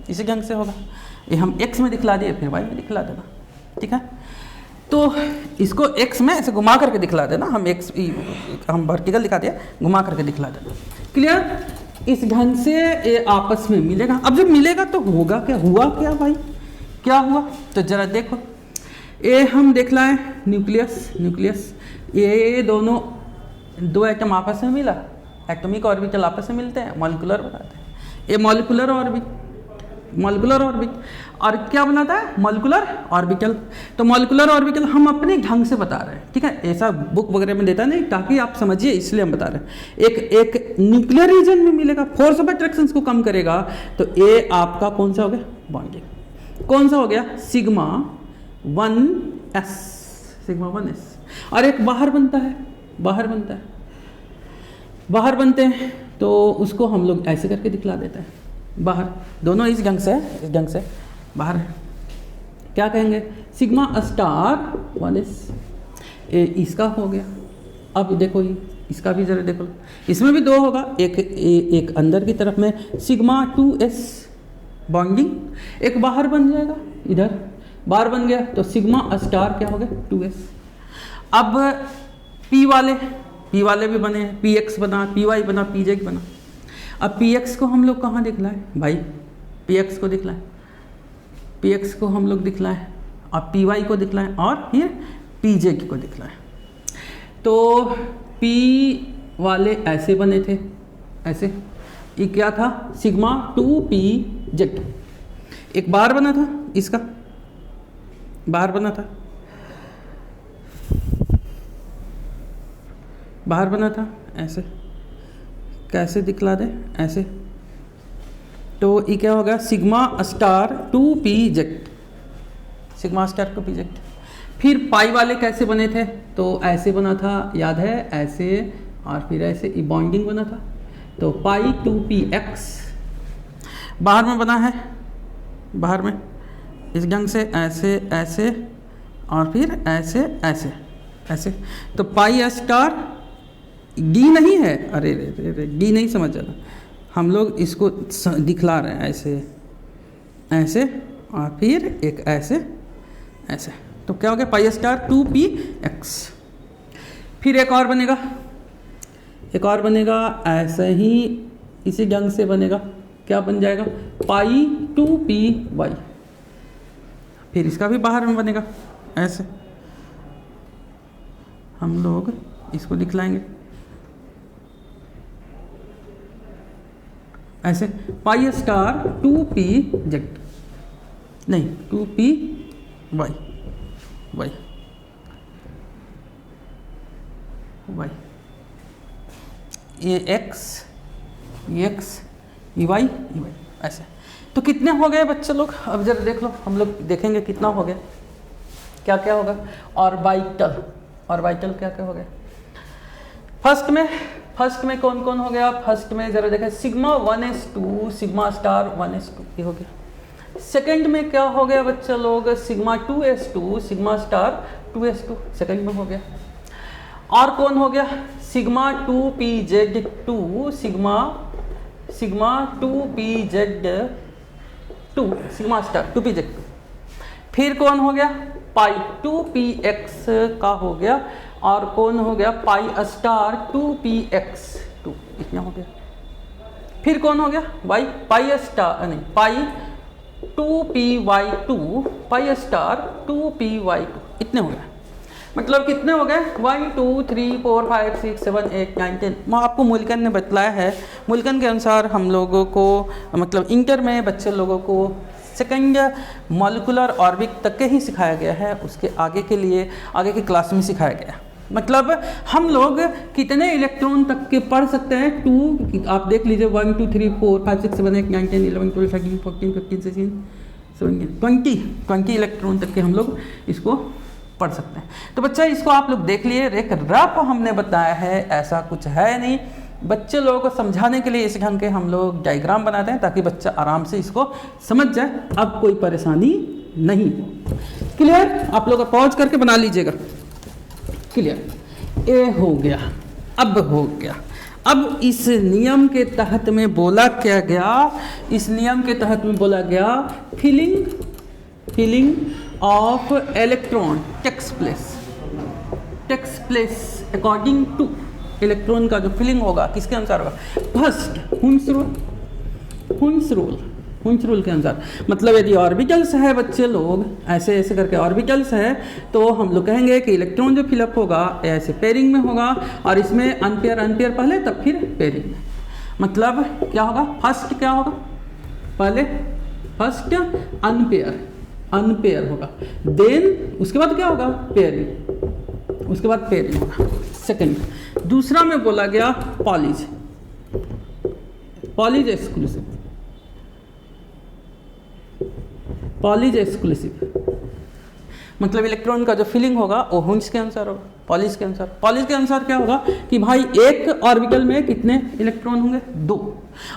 इसी ढंग से होगा। ये हम x में दिखला दिए, फिर y में दिखला देना, ठीक है। तो इसको x में ऐसे घुमा करके दिखला देना, हम वर्टिकल दिखा दिया, घुमा करके दिखला देना। क्लियर? इस ढंग से ये आपस में मिलेगा। अब जब मिलेगा तो होगा क्या? हुआ क्या भाई? क्या हुआ? तो जरा देखो, ये हम देख लाए न्यूक्लियस, ये दोनों दो एटम आपस में मिला, एटॉमिक ऑर्बिटल आपस में मिलते हैं, मॉलिक्यूलर बनाते हैं। ये मॉलिक्यूलर ऑर्बिट और क्या बनाता है? Molecular orbital. तो मॉलिक्यूलर ऑर्बिटल हम अपने ढंग से बता रहे हैं, ठीक है, ऐसा बुक वगैरह में देता नहीं, ताकि आप समझिए, इसलिए हम बता रहे हैं। एक न्यूक्लियर रीजन में मिलेगा, फोर्स ऑफ अट्रैक्शन को कम करेगा, तो ये आपका कौन सा हो गया? बॉन्डिंग। कौन सा हो गया? Sigma 1s। और एक बाहर बनते हैं, तो उसको हम लोग ऐसे करके दिखला देते हैं, बाहर। दोनों इस ढंग से बाहर है। क्या कहेंगे? Sigma star 1s। इसका हो गया। अब देखो, इसका भी जरा देखो, इसमें भी दो होगा, एक अंदर की तरफ में सिग्मा 2s बॉन्डिंग, एक बाहर बन जाएगा, इधर बाहर बन गया, तो सिग्मा स्टार क्या हो गया? 2s। अब p वाले भी बने, px बना, py बना, pz बना। अब px को हम लोग कहाँ दिखलाए भाई? px को हम लोग दिखलाए, और py को दिखलाए, और फिर pz को दिखलाए। तो p वाले ऐसे बने थे, ऐसे। ये क्या था? Sigma 2pz। एक बाहर बना था, इसका बाहर बना था, ऐसे। कैसे दिखला दे? ऐसे। तो ये क्या होगा? Sigma star 2pz। फिर पाई वाले कैसे बने थे? तो ऐसे बना था, याद है, ऐसे, और फिर ऐसे, ये बॉन्डिंग बना था, तो पाई 2px। बाहर में बना है, बाहर में इस ढंग से, ऐसे, और फिर ऐसे। तो पाई स्टार डी नहीं है, अरे डी नहीं समझ जाना, हम लोग इसको दिखला रहे हैं, ऐसे, और फिर एक ऐसे। तो क्या हो गया? पाई स्टार 2px। फिर एक और बनेगा, ऐसे ही इसी ढंग से बनेगा। क्या बन जाएगा? पाई 2py। फिर इसका भी बाहर में बनेगा, ऐसे। हम लोग इसको दिखलाएंगे ऐसे, पाई स्टार 2pz, नहीं 2py, ये x, ये y, ऐसे। तो कितने हो गए बच्चे लोग? अब जरा देख लो, हम लोग देखेंगे कितना हो गया, क्या क्या होगा। ऑर्बिटल क्या क्या हो गया? फर्स्ट में कौन कौन हो गया? फर्स्ट में जरा देखें, sigma 1s2, sigma star 1s2, ये हो गया। सेकंड में क्या हो गया बच्चे लोग? Sigma 2s2, sigma star 2s2, second में हो गया। और कौन हो गया? Sigma 2pz2, sigma 2pz2, sigma star 2pz2। फिर कौन हो गया? पाई 2px का हो गया, और कौन हो गया? पाई स्टार 2px2, इतना हो गया। फिर कौन हो गया? पाई स्टार, नहीं, पाई 2py2, पाई स्टार 2py2, इतने हो गए। मतलब कितने हो गए? 1 2 3 4 5 6 7 8 9 10। आपको मुल्कन ने बतलाया है, मुल्कन के अनुसार हम लोगों को, मतलब इंटर में बच्चे लोगों को सेकंड मॉलिक्यूलर ऑर्बिट तक के ही सिखाया गया है, उसके आगे के लिए आगे की क्लास में सिखाया गया। मतलब हम लोग कितने इलेक्ट्रॉन तक के पढ़ सकते हैं? 2, आप देख लीजिए, 1 2 3 4 5 6 7 8 9 10 11 12 13 14 15 16 17 20 इलेक्ट्रॉन तक के हम लोग इसको पढ़ सकते हैं। तो बच्चा इसको आप लोग देख लिए, एक रफ हमने बताया है, ऐसा कुछ है नहीं। बच्चे लोगों को समझाने के लिए इस ढंग के हम लोग डायग्राम बनाते हैं ताकि बच्चा आराम से इसको समझ जाए, अब कोई परेशानी नहीं। क्लियर? आप लोग पॉज करके बना लीजिएगा। क्लियर? ए हो गया, अब हो गया। अब इस नियम के तहत में बोला क्या गया, इस नियम के तहत में बोला गया filling of electron takes place according to, electron का जो फिलिंग होगा किसके अनुसार होगा? फर्स्ट हुंस रूल के अनुसार। मतलब यदि ऑर्बिटल्स है बच्चे लोग, ऐसे ऐसे करके ऑर्बिटल्स है, तो हम लोग कहेंगे कि इलेक्ट्रॉन जो फिलअप होगा ऐसे पेयरिंग में होगा, और इसमें अनपेयर पहले तब फिर पेयरिंग में। मतलब क्या होगा? फर्स्ट क्या होगा? पहले फर्स्ट अनपेयर होगा, देन उसके बाद क्या होगा? पेयरिंग, उसके बाद पेयरिंग होगा। सेकंड, दूसरा में बोला गया पॉलीज एक्सक्लूसिव। मतलब इलेक्ट्रॉन का जो फिलिंग होगा वो हुंस के अनुसार होगा, पॉलीज के अनुसार क्या होगा कि भाई एक ऑर्बिटल में कितने इलेक्ट्रॉन होंगे? 2,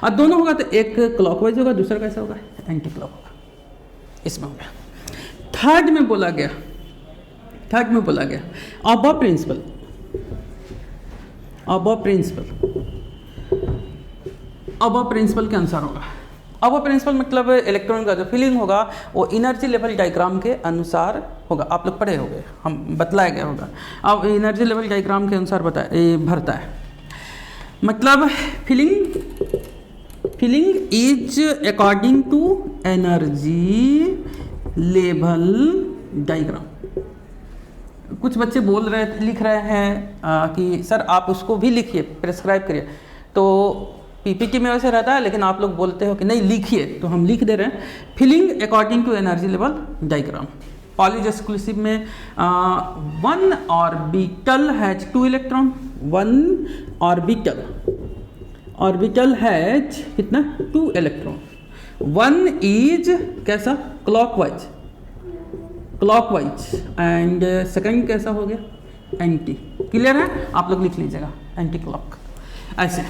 और दोनों होगा तो एक क्लॉकवाइज होगा, दूसरा कैसा होगा? एंटी क्लॉक होगा। इसमें हो गया। थर्ड में बोला गया अबव प्रिंसिपल के अनुसार होगा। अबव प्रिंसिपल मतलब इलेक्ट्रॉन का जो फिलिंग होगा वो एनर्जी लेवल डायग्राम के अनुसार होगा। आप लोग पढ़े होंगे, हम बतलाया गया होगा। अब एनर्जी लेवल डायग्राम के अनुसार भरता है। मतलब filling is according to energy level diagram. कुछ बच्चे लिख रहे हैं कि सर आप उसको भी लिखिए, प्रेस्क्राइब करिए। तो पीपीटी में वैसे रहता है, लेकिन आप लोग बोलते हो कि नहीं लिखिए, तो हम लिख दे रहे हैं। Filling according to energy level diagram. Pauli's exclusive में 1 orbital has 2 electron. 1 orbital has कितना? 2 इलेक्ट्रॉन। 1 इज कैसा? क्लॉकवाइज एंड सेकंड कैसा हो गया? एंटी। क्लियर है? आप लोग लिख लीजिएगा एंटी क्लॉक। ऐसे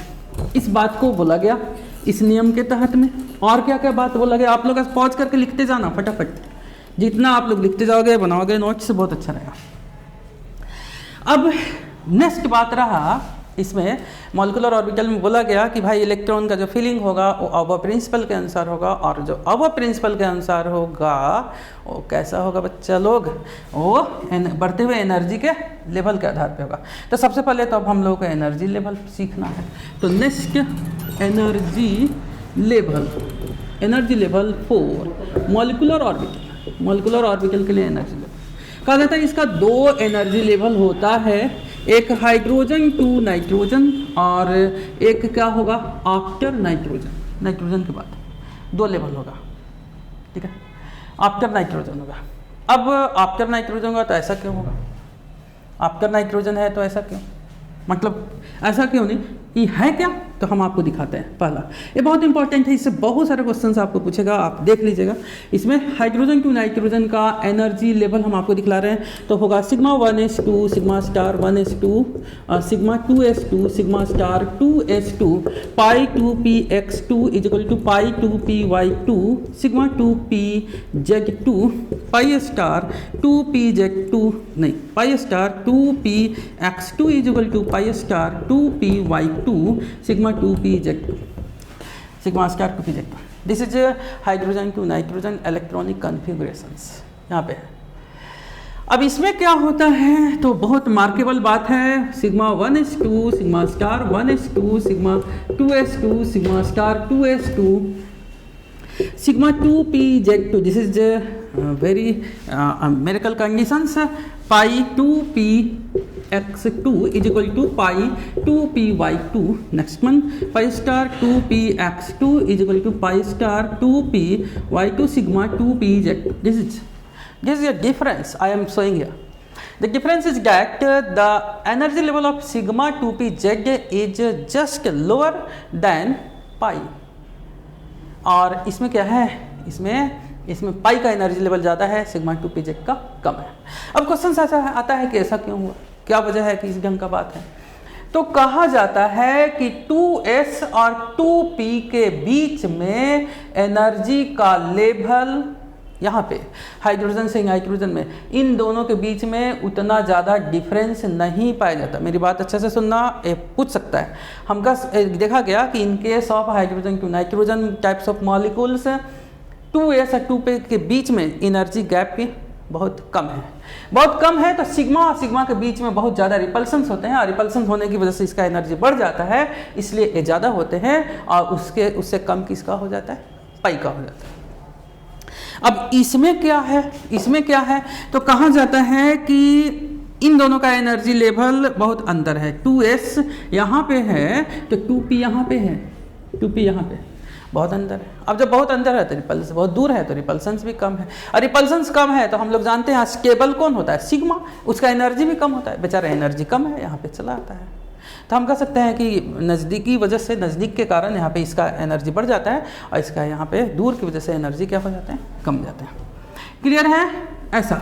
इस बात को बोला गया इस नियम के तहत में। और क्या क्या बात बोला गया? आप लोग पॉज करके लिखते जाना फटाफट। जितना आप लोग लिखते जाओगे, बनाओगे नोट्स, बहुत अच्छा रहेगा। अब नेक्स्ट बात रहा, इसमें मॉलिक्यूलर ऑर्बिटल में बोला गया कि भाई इलेक्ट्रॉन का जो फिलिंग होगा वो अबव प्रिंसिपल के अनुसार होगा, और जो अबव प्रिंसिपल के अनुसार होगा वो कैसा होगा बच्चा लोग? वो बढ़ते हुए एनर्जी के लेवल के आधार पे होगा। तो सबसे पहले तो अब हम लोगों को एनर्जी लेवल सीखना है। तो next energy level 4 molecular orbital के लिए एनर्जी लेवल कहा जाता है। इसका 2 एनर्जी लेवल होता है, एक हाइड्रोजन टू नाइट्रोजन और एक क्या होगा? आफ्टर नाइट्रोजन के बाद 2 लेवल होगा। ठीक है, आफ्टर नाइट्रोजन होगा। अब आफ्टर नाइट्रोजन होगा तो ऐसा क्यों होगा? आफ्टर नाइट्रोजन है तो ऐसा क्यों? मतलब ऐसा क्यों नहीं कि है क्या? तो हम आपको दिखाते हैं। पहला, ये बहुत इंपॉर्टेंट है, इससे बहुत सारे क्वेश्चंस आपको पूछेगा, आप देख लीजिएगा। इसमें हाइड्रोजन टू नाइट्रोजन का एनर्जी लेवल हम आपको दिखला रहे हैं। तो होगा sigma 1s2 sigma star 1s2 sigma 2s2 sigma star 2s2 pi 2px2 equal to pi 2py2 sigma 2pz2 pi star 2pz2 नहीं pi star 2px2 equal to pi star 2py2 sigma 2pz2 sigma star 2pz2। This is hydrogen to nitrogen electronic configurations यहाँ पे है। अब इसमें क्या होता है तो बहुत मार्केबल बात है। Sigma 1s2 sigma star 1s2 sigma 2s2 sigma star 2s2 sigma 2pz2 this is the very miracle conditions pi 2px2 is equal to pi 2py2 next one pi star 2px2 is equal to pi star 2py2 sigma 2pz2 this is a difference I am showing here. The difference is that the energy level of sigma 2pz is just lower than pi और इसमें क्या है, इसमें इसमें पाई का एनर्जी लेवल ज़्यादा है, सिग्मा 2p का कम है। अब क्वेश्चन ऐसा आता है कि ऐसा क्यों हुआ, क्या वजह है कि इस ढंग का बात है। तो कहा जाता है कि 2s और 2p के बीच में एनर्जी का लेवल, यहाँ पे हाइड्रोजन से नाइट्रोजन में, इन दोनों के बीच में उतना ज़्यादा डिफरेंस नहीं पाया जाता। मेरी बात अच्छे से सुनना, पूछ सकता है हमका। देखा गया कि in case of hydrogen to nitrogen types of molecules 2s और 2p के बीच में एनर्जी गैप भी बहुत कम है, बहुत कम है। तो सिग्मा और सिग्मा के बीच में बहुत ज़्यादा रिपल्सन्स होते हैं, और रिपल्सन होने की वजह से इसका एनर्जी बढ़ जाता है, इसलिए ये ज़्यादा होते हैं, और उससे कम किसका हो जाता है, पाई का हो जाता है। अब इसमें क्या है, इसमें क्या है, तो कहा जाता है कि इन दोनों का एनर्जी लेवल बहुत अंतर है। 2s यहाँ पे है तो 2p यहाँ पे है, 2p यहाँ पे, बहुत अंदर है। अब जब बहुत अंदर है तो रिपल्स बहुत दूर है, तो रिपल्सन्स भी कम है, और रिपल्सन्स कम है तो हम लोग जानते हैं स्टेबल कौन होता है, सिग्मा, उसका एनर्जी भी कम होता है, बेचारा एनर्जी कम है, यहाँ पे चला आता है। तो हम कह सकते हैं कि नज़दीकी वजह से, नज़दीक के कारण यहाँ पे इसका एनर्जी बढ़ जाता है, और इसका यहाँ पे दूर की वजह से एनर्जी क्या हो जाते हैं, कम जाते हैं। क्लियर है, ऐसा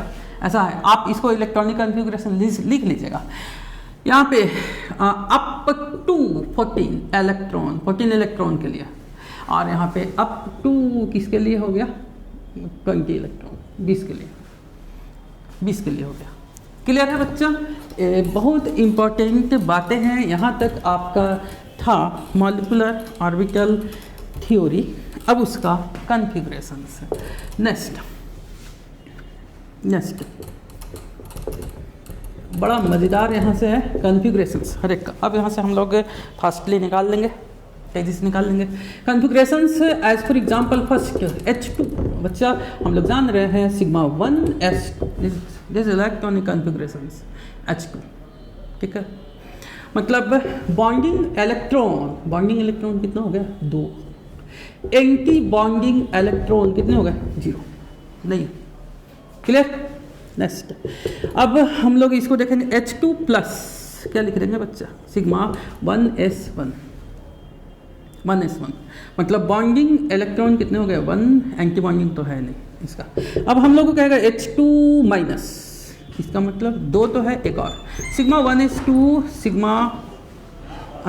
है। आप इसको इलेक्ट्रॉनिक कॉन्फ़िगरेशन लिख लीजिएगा। यहाँ पे अप टू 14 इलेक्ट्रॉन के लिए, और यहाँ पे अप टू किसके लिए हो गया, 20 इलेक्ट्रॉन, 20 के लिए हो गया। क्लियर है बच्चा, बहुत इम्पोर्टेंट बातें हैं। यहाँ तक आपका था मॉलिक्यूलर ऑर्बिटल थ्योरी, अब उसका कॉन्फ़िगरेशन। नेक्स्ट बड़ा मज़ेदार यहाँ से है कॉन्फ़िगरेशंस हर एक का। अब यहाँ से हम लोग फास्टली निकाल लेंगे, तेजी से निकाल लेंगे configurations. As for example first H2, बच्चा हम लोग जान रहे हैं sigma 1s2, this electronic configurations H2, ठीक है। मतलब बॉन्डिंग इलेक्ट्रॉन कितना हो गया, 2। एंटी बॉन्डिंग इलेक्ट्रॉन कितने हो गए, 0, नहीं। क्लियर। नेक्स्ट, अब हम लोग इसको देखेंगे H2 प्लस, क्या लिख देंगे बच्चा, सिग्मा 1s1, मतलब बॉन्डिंग इलेक्ट्रॉन कितने हो गए, 1, एंटी बॉन्डिंग तो है नहीं इसका। अब हम लोग को कहेगा H2 माइनस, इसका मतलब 2 तो है, एक और sigma 1s2, sigma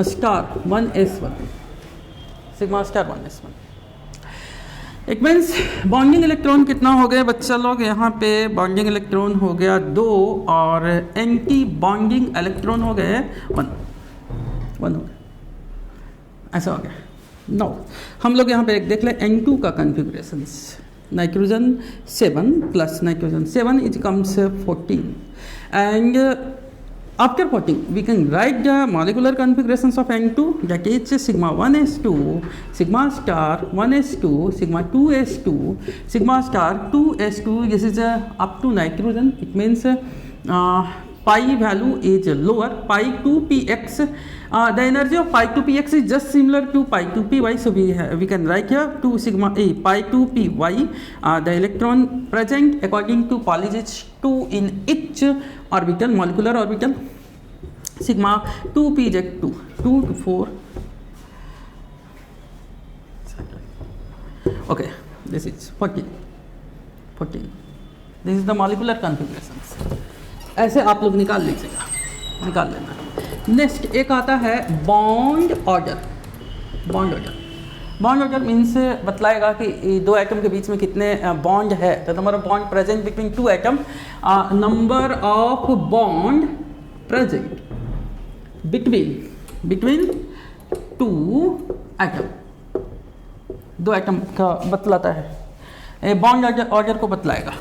star 1s1, sigma star 1s1। एक मीन्स बॉन्डिंग इलेक्ट्रॉन कितना हो गया बच्चा लोग, यहाँ पे बॉन्डिंग इलेक्ट्रॉन हो गया 2, और एंटी बॉन्डिंग इलेक्ट्रॉन हो गए 1 हो गया, ऐसा हो गया। नो, हम लोग यहाँ पे एक देख लें N2 का configuration. Nitrogen 7 plus nitrogen 7 it comes 14, and after 14 we can write the molecular configurations of N2, that is sigma 1s2, sigma star 1s2, sigma 2s2, sigma star 2s2. This is up to nitrogen. It means pi value is lower, pi 2px. The energy of pi 2px is just similar to pi 2py, so we can write here 2 sigma a pi 2py. The electron present according to Pauli's 2 in each orbital, molecular orbital. Sigma 2p is 2 to 4. Okay, this is 14. This is the molecular configurations. ऐसे आप लोग निकाल लीजिएगा, निकाल लेना। नेक्स्ट एक आता है bond order. Bond order means बतलाएगा कि दो एटम के बीच में कितने बॉन्ड है, the number of bond present between two atom, number of bond present between two atom, दो एटम का बतलाता है, बॉन्ड ऑर्डर को बतलाएगा।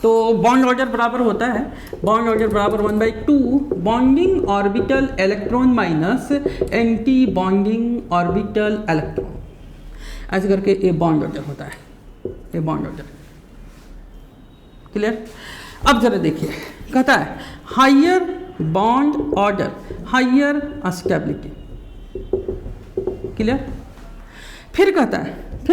तो बॉन्ड ऑर्डर बराबर होता है, बॉन्ड ऑर्डर बराबर 1/2 bonding orbital electron minus anti bonding orbital electron, ऐसे करके ये बॉन्ड ऑर्डर होता है, ये बॉन्ड ऑर्डर। क्लियर। अब जरा देखिए, कहता है higher bond order higher stability. Clear. फिर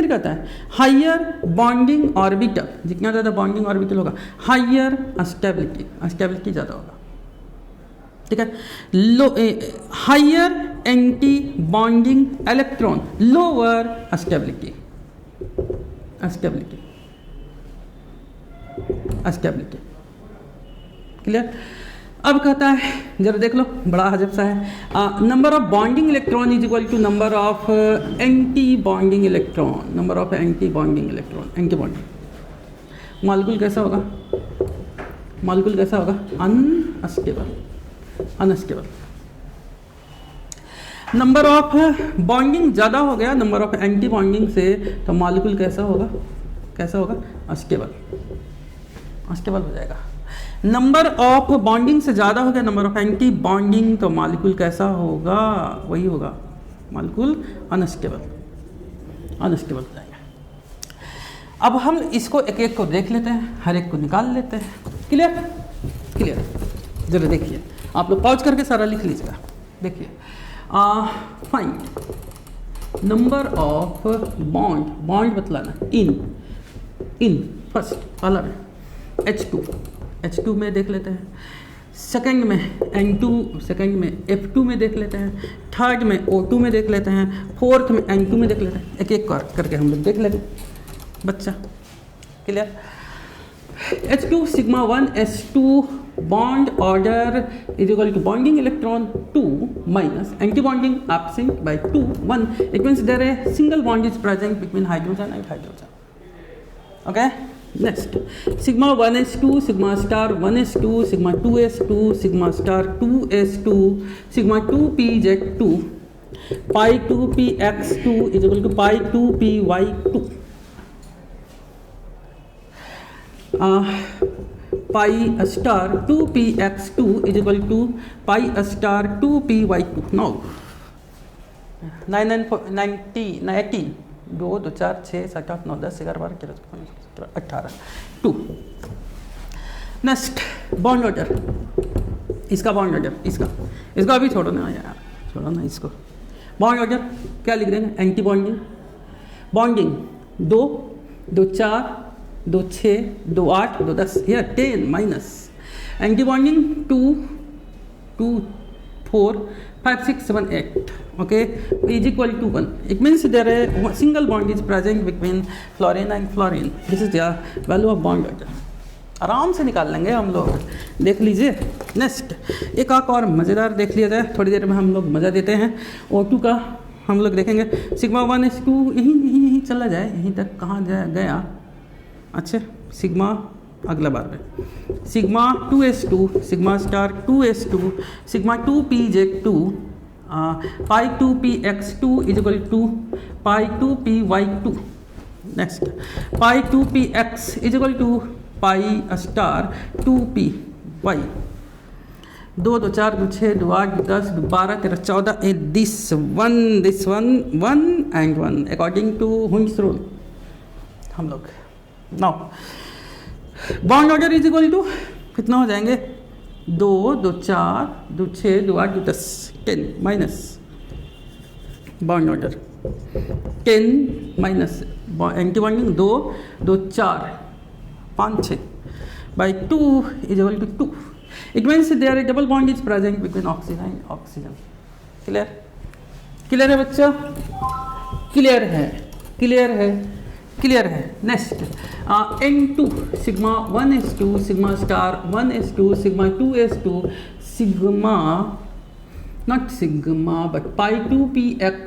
कहता है हायर बॉन्डिंग ऑर्बिटल, जितना ज़्यादा बॉन्डिंग ऑर्बिटल होगा हायर स्टेबिलिटी ज़्यादा होगा। ठीक है। Low higher anti bonding electron lower stability. Stability. Clear. अब कहता है, जरा देख लो, बड़ा अजब सा है, number of bonding electron is equal to number of anti bonding electron, number of anti bonding electron, anti bonding. Molecule कैसा होगा, मॉलिक्यूल कैसा होगा, unstable, unstable. Number of bonding ज़्यादा हो गया नंबर ऑफ एंटी बॉन्डिंग से, तो मॉलिक्यूल कैसा होगा, कैसा होगा, अस्टेबल, अस्टेबल हो जाएगा। नंबर ऑफ बॉन्डिंग से ज़्यादा हो गया नंबर ऑफ एंटी बॉन्डिंग, तो मॉलिक्यूल कैसा होगा, वही होगा, मॉलिक्यूल अनस्टेबल, अनस्टेबल हो जाएगा। अब हम इसको एक एक को देख लेते हैं, हर एक को निकाल लेते हैं। Clear, clear. जरा देखिए, आप लोग पॉज करके सारा लिख लीजिएगा। देखिए, find number of bond, bond बतलाना, इन फर्स्ट पहला में H2 में देख लेते हैं, सेकंड में N2, सेकंड में F2 में देख लेते हैं, थर्ड में O2 में देख लेते हैं, फोर्थ में N2 में देख लेते हैं। एक एक करके हम लोग देख लेते बच्चा। Clear. H2 sigma 1 S2 bond order is equal to bonding electron 2 minus anti-bonding absent by 2 1. It means there a single bond is present between hydrogen and hydrogen. Okay. Next, sigma 1s2, sigma star 1s2, sigma 2s2, sigma star 2s2, sigma 2pz2, pi 2px2 is equal to pi 2py2. Pi star 2px2 is equal to pi star 2py2. Now 90 2 2 4 6 7 8 9 10 11 12 13 18 2। Next bond order, इसका बॉन्ड ऑर्डर, इसका अभी छोड़ो ना यार, छोड़ो ना इसको। बॉन्ड ऑर्डर क्या लिख देंगे, anti bonding, bonding 2 2 4 2 6 2 8 2 10, here 10 minus anti bonding 2 2 4 5 6 7 8, okay, is equal to 1. It means there a single bond is present between fluorine and fluorine. This is the value of bond order. आराम से निकाल लेंगे हम लोग, देख लीजिए। नेक्स्ट एक और मज़ेदार देख लिया जाए, थोड़ी देर में हम लोग मज़ा देते हैं। O2 का हम लोग देखेंगे, सिग्मा 1s2 यहीं चला जाए, यहीं तक कहाँ गया, अच्छा सिग्मा अगला बार में, sigma 2s2, sigma star 2s2, sigma 2pz2, pi 2px2 is equal to pi 2py2. Next, pi 2px is equal to pi star 2py. 2 2 4 2 6 2 8 2 10 2 12 13 14 and this one 1 and 1 according to Hund's rule हम लोग। Now bond order is equal to कितना हो जाएंगे, 2 2 4 2 6 2 8 2 10 10 minus bond order 10 minus anti bonding 2 2 4 5 6 by 2 is equal to 2. It means there a double bond is present between oxygen and oxygen. Clear, clear है बच्चा, क्लियर है, क्लियर है, क्लियर है। Next N2 sigma 1s2, sigma star 1s2, sigma 2s2, sigma not sigma but pi 2px,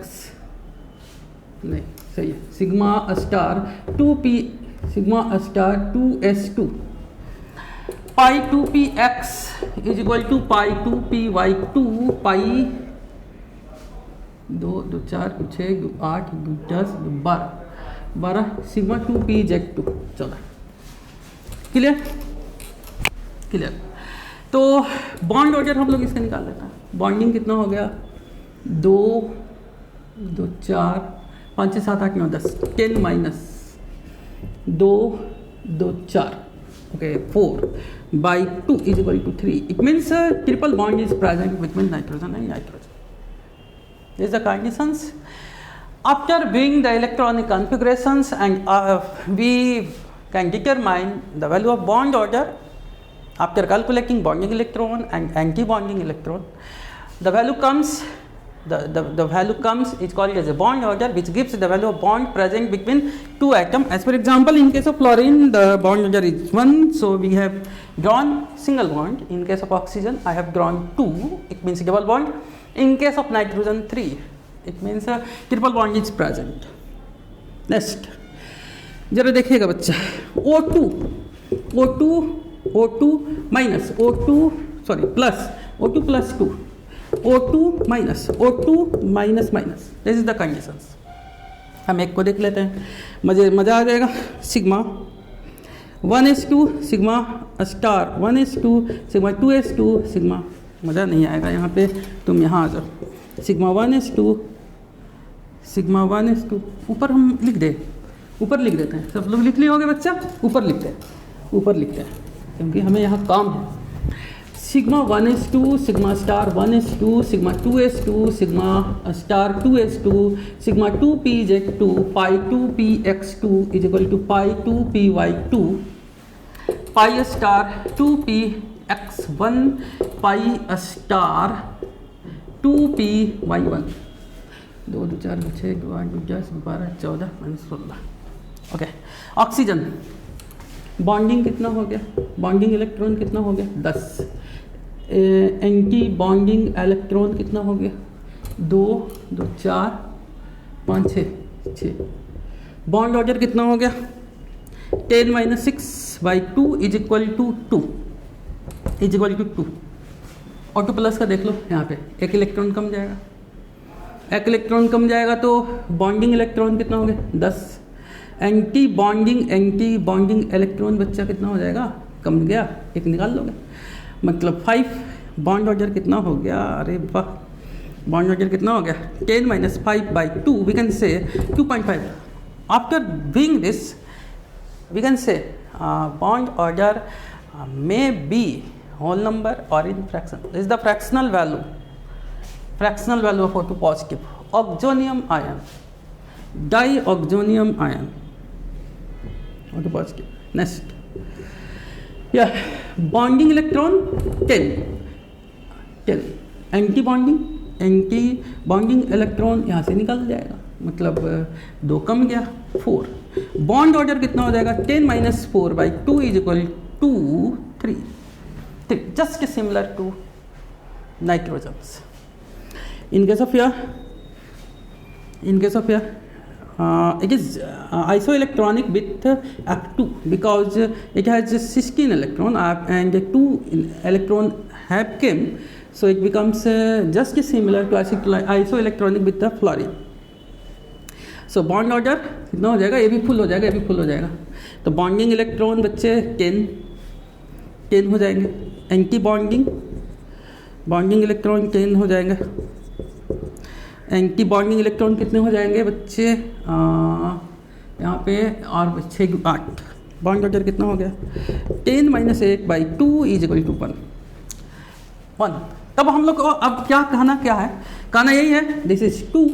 नहीं सही है, sigma star 2p, sigma star 2s2, pi 2px is equal to pi 2py2, pi 2 2 4 2 6 2 8 2 10 2 12 sigma 2pz2 14। Clear, clear. तो बॉन्ड ऑर्डर हम लोग इसका निकाल लेते हैं। बॉन्डिंग कितना हो गया, 2 2 4 5 6 7 8 9 10 10 minus 2 2 4 okay 4 by 2 is equal to 3. It means a triple bond is present between nitrogen and nitrogen. These are the conditions. After viewing the electronic configurations and we can determine the value of bond order after calculating bonding electron and anti-bonding electron. The value comes the value comes is called as a bond order, which gives the value of bond present between two atoms. As for example, in case of fluorine, the bond order is 1, so we have drawn single bond. In case of oxygen, I have drawn 2, it means double bond. In case of nitrogen, 3, it means a triple bond is present. Next, जरा देखिएगा बच्चा, O2 minus O2 plus O2 plus 2, O2 minus O2 minus minus, this is the conditions. हम एक को देख लेते हैं, मज़ा आ जाएगा. Sigma 1s2 sigma star 1s2 sigma 2s2 sigma, मज़ा नहीं आएगा यहाँ पे, तुम यहाँ आ जाओ. सिग्मा 1s2 सिग्मा 1s2, ऊपर हम लिख देते हैं. सब लोग लिख लिए होंगे बच्चा, ऊपर लिखते हैं क्योंकि हमें यहाँ काम है. Sigma 1s2 sigma star 1s2 sigma 2s2 sigma star 2s2 sigma 2pz2 pi 2px2 is equal to pi 2py2 pi star 2px1 pi star 2py1. 2 2 4 6 2 8 10 12 14 -16. Okay. Oxygen bonding कितना हो गया, बॉन्डिंग इलेक्ट्रॉन कितना हो गया 10. एंटी बॉन्डिंग इलेक्ट्रॉन कितना हो गया 2 2 4 5 6. बॉन्ड ऑर्डर कितना हो गया 10 - 6/2 is equal to 2 is equal to 2. और 2 प्लस का देख लो, यहाँ पे एक इलेक्ट्रॉन कम जाएगा, एक इलेक्ट्रॉन कम जाएगा तो बॉन्डिंग इलेक्ट्रॉन कितना हो गया 10. एंटी बॉन्डिंग इलेक्ट्रॉन बच्चा कितना हो जाएगा, कम गया, एक निकाल लोगे, मतलब 5. बॉन्ड ऑर्डर कितना हो गया, अरे वाह, बॉन्ड ऑर्डर कितना हो गया 10 - 5/2, we can say 2.5. After doing this we can say bond order may be whole number और in fraction. This is the fractional value of O2 positive. Oxonium ion, dioxonium ion O2 positive. Next, या bonding electron 10. Anti bonding electron यहाँ से निकल जाएगा, मतलब 2 कम गया 4. बॉन्ड ऑर्डर कितना हो जाएगा 10 - 4/2 is equal to 3. Just similar to nitrogens. In case of here, it is isoelectronic with F2 because it has 16 electron and 2 electron have came, so it becomes just similar to isoelectronic with the fluorine. So bond order कितना हो जाएगा, ये भी फुल हो जाएगा, तो बॉन्डिंग इलेक्ट्रॉन बच्चे 10 हो जाएंगे. एंटी बॉन्डिंग इलेक्ट्रॉन 10 हो जाएंगे. एंटी बॉन्डिंग इलेक्ट्रॉन कितने हो जाएंगे बच्चे, यहाँ पे और 6 8. बॉन्ड ऑर्डर कितना हो गया 10 - 1/2 इज इक्वल टू 1. तब हम लोग को अब क्या कहना यही है, this is 2,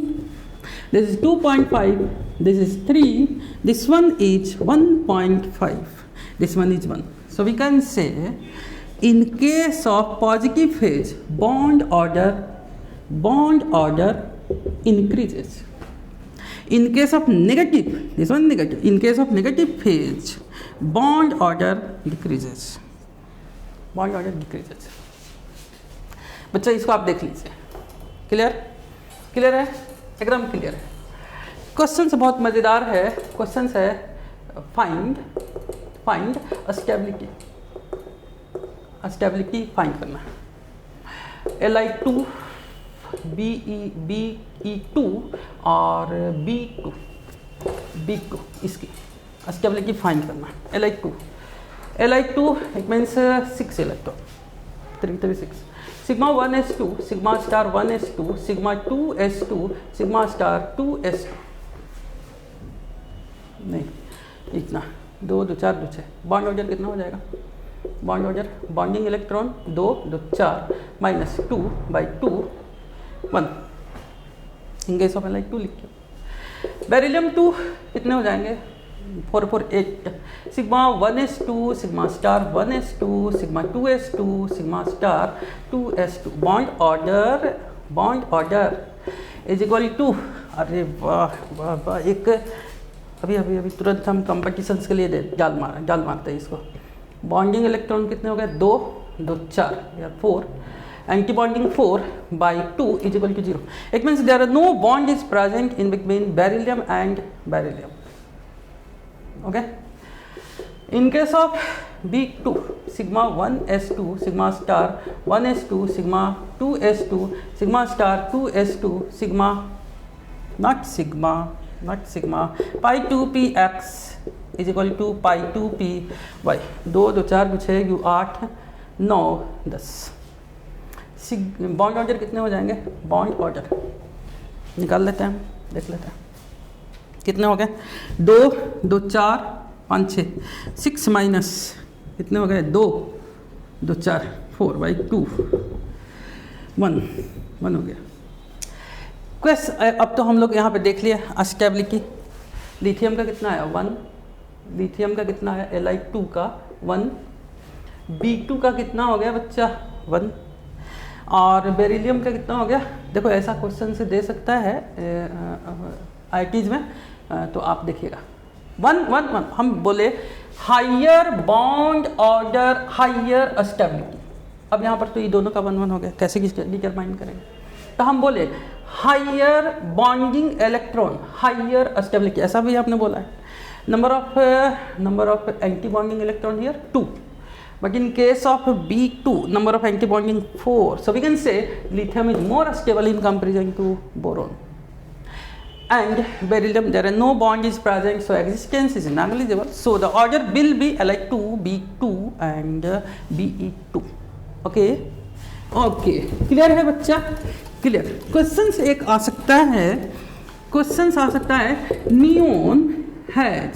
this is 2.5, this is 3, this one is 1.5, this one is 1. So we can say in case of positive phase bond order increases. In case of negative, this one negative, in case of negative phase bond order decreases. बच्चा इसको आप देख लीजिए, क्लियर है, एकदम क्लियर है. क्वेश्चन बहुत मज़ेदार है. क्वेश्चन है फाइंड स्टेबिलिटी फाइंड करना. Li2 Be2 और B2 इसकी स्टेबिलिटी फाइंड करना. Li2 it means 6 electron 336. Sigma 1s2 sigma star 1s2 sigma 2s2 sigma star 2s2, नहीं इतना 2 2 4 2 6. बॉन्ड ऑर्डर कितना हो जाएगा, bond order bonding electron 2 2 4 -2/2 1. In case of Li2 लिखिए. बेरिलियम 2 कितने हो जाएंगे 4 4 8. Sigma 1s2 sigma star 1s2 sigma 2s2 sigma star 2s2. Bond order bond order is equal to, अरे वाह वाह वाह, एक अभी तुरंत हम कंपटीशंस के लिए जाल मारते हैं इसको। बॉन्डिंग इलेक्ट्रॉन कितने हो गए, 2 2 4 या 4, anti bonding 4/2 is equal to 0। It means there are no bond is present in between beryllium and beryllium. Okay, in case of B2 sigma 1s2 sigma star 1s2 sigma 2s2 sigma star 2s2 sigma pi 2px is equal to pi 2py 2 2 4 6 8 9 10। Bond order कितने हो जाएंगे, बॉन्ड ऑर्डर निकाल लेते हैं, देख लेते हैं कितने हो गए, 2 2 4 5 6 6 माइनस कितने हो गए, 2 2 4 4/2 1 हो गया। अब तो हम लोग यहाँ पे देख लिया अस्टेबिलिटी। लिथियम का कितना आया 1, लिथियम का कितना आया Li2 का 1, B2 का कितना हो गया बच्चा 1, और बेरिलियम का कितना हो गया। देखो ऐसा क्वेश्चन से दे सकता है IITs में, तो आप देखिएगा 1 1 1। हम बोले higher bond order higher stability. अब यहाँ पर तो ये दोनों का 1 1 हो गया, कैसे डिटरमाइन करेंगे। तो हम बोले higher bonding electron higher stability, ऐसा भी आपने बोला है। Number of anti bonding electron here 2, but in case of B2 number of anti bonding 4, so we can say lithium is more stable in comparison to boron. And beryllium there are no bond is present, so existence is negligible, so the order will be Li2 B2 and Be2। Okay clear है बच्चा, क्लियर। क्वेश्चंस एक आ सकता है, neon has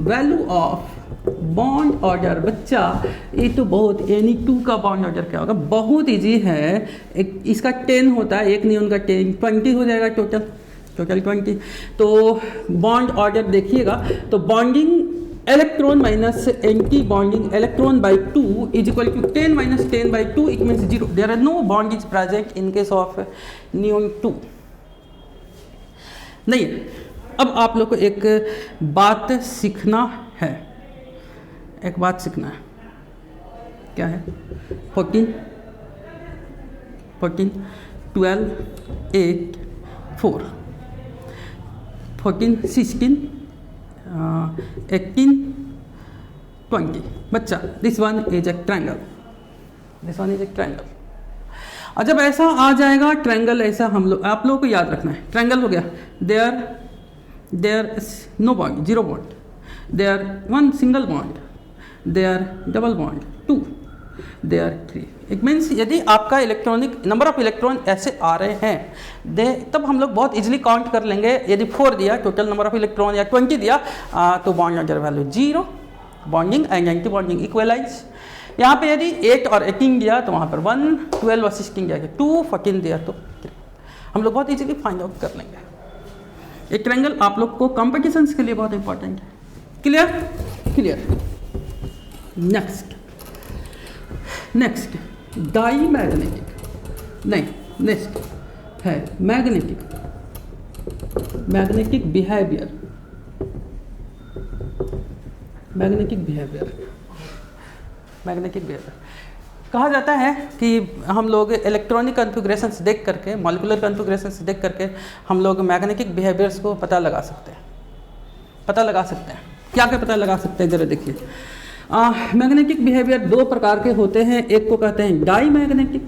value of bond order. बच्चा ये तो बहुत, Na2 का बॉन्ड ऑर्डर क्या होगा, बहुत इजी है। एक इसका 10 होता है, एक नियोन का 10 20 हो जाएगा टोटल 20। तो बॉन्ड ऑर्डर देखिएगा, तो bonding electron minus anti bonding electron by 2 is equal to 10 minus 10/2, it means 0। There are no bond is present in case of neon 2 नहीं। अब आप लोग को एक बात सीखना है, क्या है, 14 12 8 4 14 16 18 20। बच्चा this one is a triangle, और जब ऐसा आ जाएगा ट्रायंगल, ऐसा आप लोगों को याद रखना है। ट्रायंगल हो गया, there no bond, 0 bond, there 1 single bond, there double bond 2, there 3। It means यदि आपका इलेक्ट्रॉनिक नंबर ऑफ इलेक्ट्रॉन ऐसे आ रहे हैं तब हम लोग बहुत इजीली काउंट कर लेंगे। यदि 4 दिया टोटल नंबर ऑफ इलेक्ट्रॉन या 20 दिया तो bond order value 0, bonding and anti bonding equalise. यहाँ पे यदि 8 और 18 दिया तो वहाँ पर 1, 12 और 16 दिया 2, 14 दिया तो 3। हम लोग बहुत इजीली फाइंड आउट कर लेंगे। एक ट्रायंगल आप लोग को कॉम्पिटिशन्स के लिए बहुत इंपॉर्टेंट है। क्लियर। नेक्स्ट डाईमैग्नेटिक, नहीं नेक्स्ट है मैग्नेटिक बिहेवियर। कहा जाता है कि हम लोग इलेक्ट्रॉनिक कॉन्फ़िगरेशन से देख करके, मॉलिक्यूलर कॉन्फ़िगरेशन से देख करके हम लोग मैग्नेटिक बिहेवियर्स को पता लगा सकते हैं। क्या पता लगा सकते हैं, जरा देखिए। मैग्नेटिक बिहेवियर 2 प्रकार के होते हैं, एक को कहते हैं डाईमैग्नेटिक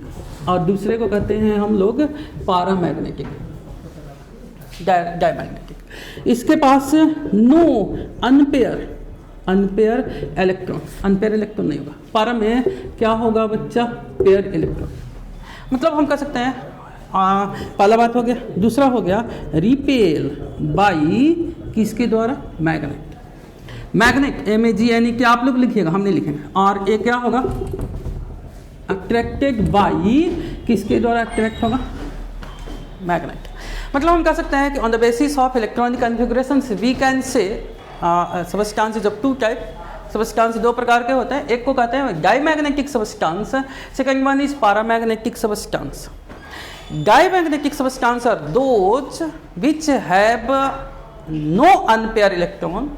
और दूसरे को कहते हैं हम लोग पारामैग्नेटिक। डाईमैग्नेटिक इसके पास नो अनपेयर इलेक्ट्रॉन नहीं होगा। पारा में क्या होगा बच्चा, पेयर इलेक्ट्रॉन। मतलब हम कह सकते हैं पहला बात हो गया। दूसरा हो गया रिपेल बाई किसके द्वारा, मैग्नेट MAGNET क्या आप लोग लिखिएगा, हम नहीं लिखेंगे। और ये क्या होगा, अट्रैक्टेड बाई किसके द्वारा अट्रैक्ट होगा, मैग्नेट। मतलब हम कह सकते हैं कि on the basis of electronic configurations we can say substances of 2 type. Substance 2 प्रकार के होते हैं, एक को कहते हैं diamagnetic substance, second one is paramagnetic substance. Diamagnetic substances are those which have no unpair electron,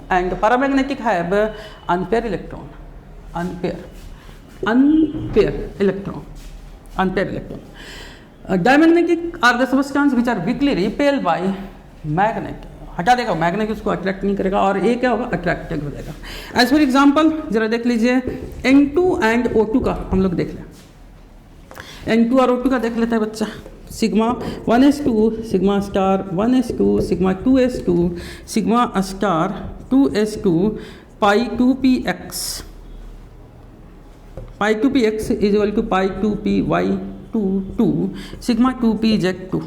and paramagnetic have unpair electron. Diamagnetic are the substances which are weakly repelled by magnet. हटा देगा मैग्नेट, उसको अट्रैक्ट नहीं करेगा, और ये क्या होगा, अट्रैक्टेड हो जाएगा. एज फॉर एग्जांपल जरा देख लीजिए, N2 एंड O2 का हम लोग देख लें. N2 और O2 का देख लेते हैं बच्चा. Sigma 1s2 sigma star 1s2 sigma 2s2 sigma star 2s2 pi 2px is equal to pi 2py22 sigma 2pz2.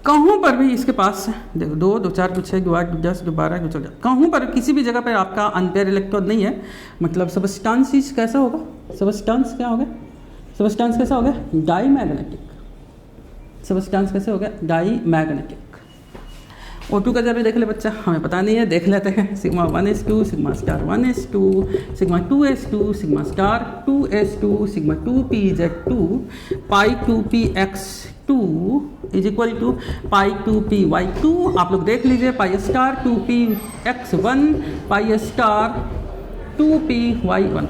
कहीं पर भी इसके पास देखो 2 2 4 2 6 2 8 2 10 2 12 2 14, कहीं पर किसी भी जगह पर आपका अनपेयर इलेक्ट्रॉन नहीं है, मतलब सबस्टेंस कैसा होगा, सबस्टेंस क्या होगा, सबस्टेंस कैसा हो गया, डाईमैग्नेटिक. सबस्टेंस कैसे हो गया, डाईमैग्नेटिक. O2 का जरा देख ले बच्चा, हमें पता नहीं है, देख लेते हैं. Sigma 1s2 sigma star 1s2 sigma 2s2 sigma star 2s2 sigma 2pz2 pi 2px2 is equal to pi 2py2. आप लोग देख लीजिए, पाई star 2px1 pi star 2py1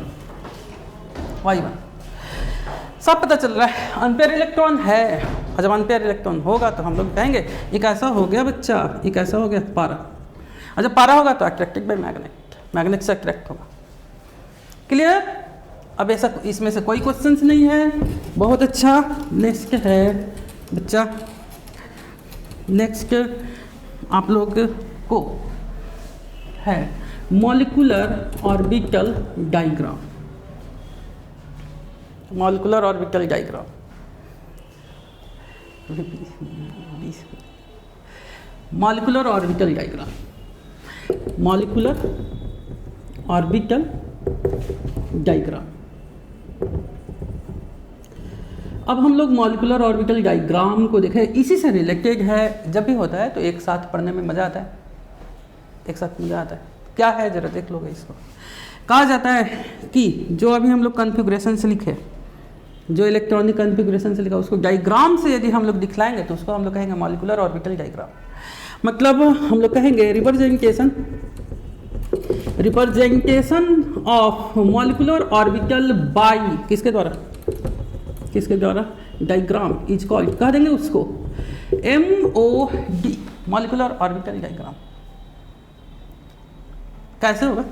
सब पता चल रहा है. अनपेयर इलेक्ट्रॉन है, और जब अनपेयर इलेक्ट्रॉन होगा तो हम लोग कहेंगे ये कैसा हो गया बच्चा, ये कैसा हो गया, पारा. और जब पारा होगा तो अट्रैक्टेड बाय मैग्नेट, मैग्नेट से अट्रैक्ट होगा. क्लियर. अब ऐसा इसमें से कोई क्वेश्चंस नहीं है, बहुत अच्छा. नेक्स्ट है बच्चा, नेक्स्ट आप लोग को है molecular orbital diagram. Molecular orbital diagram, molecular orbital diagram, molecular orbital diagram. अब हम लोग मॉलिक्यूलर ऑर्बिटल डायग्राम को देखें, इसी से रिलेटेड है. जब भी होता है तो एक साथ पढ़ने में मज़ा आता है, एक साथ मज़ा आता है. क्या है जरा देख लोगे. इसको कहा जाता है कि जो अभी हम लोग कॉन्फ़िगरेशन से लिखे, जो इलेक्ट्रॉनिक कॉन्फ़िगरेशन से लिखा, उसको डायग्राम से यदि हम लोग दिखलाएंगे तो उसको हम लोग कहेंगे मॉलिक्यूलर ऑर्बिटल डायग्राम. मतलब हम लोग कहेंगे representation of molecular orbital by किसके द्वारा, डायग्राम इज कॉल्ड, कह देंगे उसको MOD, मॉलिक्यूलर ऑर्बिटल डायग्राम. कैसे होगा,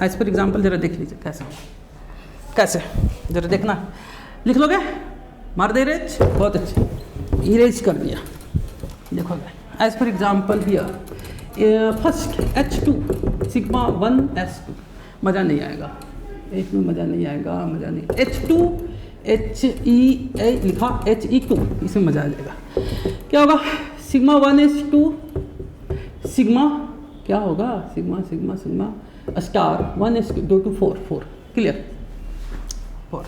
एज पर एग्जाम्पल जरा देख लीजिए कैसे होगा, कैसे जरा देखना. लिख लोगे, मार दे इरेज, बहुत अच्छे, इरेज कर दिया. देखोगे as per example here first H2 sigma 1s2. मज़ा नहीं आएगा, एक में मज़ा नहीं आएगा, मज़ा नहीं. H2 HE लिखा HE2, इसमें मज़ा आ जाएगा. क्या होगा, सिग्मा 1s2 सिग्मा क्या होगा, sigma star 1s2 2 to 4. Clear. 4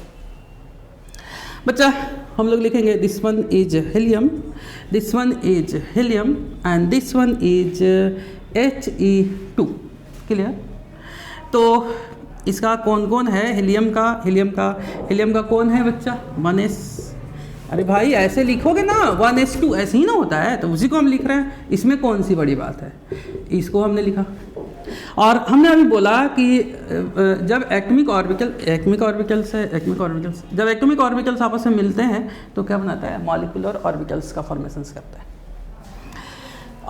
बच्चा हम लोग लिखेंगे this one is helium, this one is helium and this one is He2. Clear. तो इसका कौन कौन है, हीलियम का कौन है बच्चा, 1s. अरे भाई ऐसे लिखोगे ना, 1s2 ऐसे ही ना होता है, तो उसी को हम लिख रहे हैं. इसमें कौन सी बड़ी बात है, इसको हमने लिखा. और हमने अभी बोला कि जब एटॉमिक ऑर्बिटल्स जब एटॉमिक ऑर्बिटल्स आपस में मिलते हैं तो क्या बनाता है, मॉलिक्यूलर ऑर्बिटल्स का फॉर्मेशंस करता है.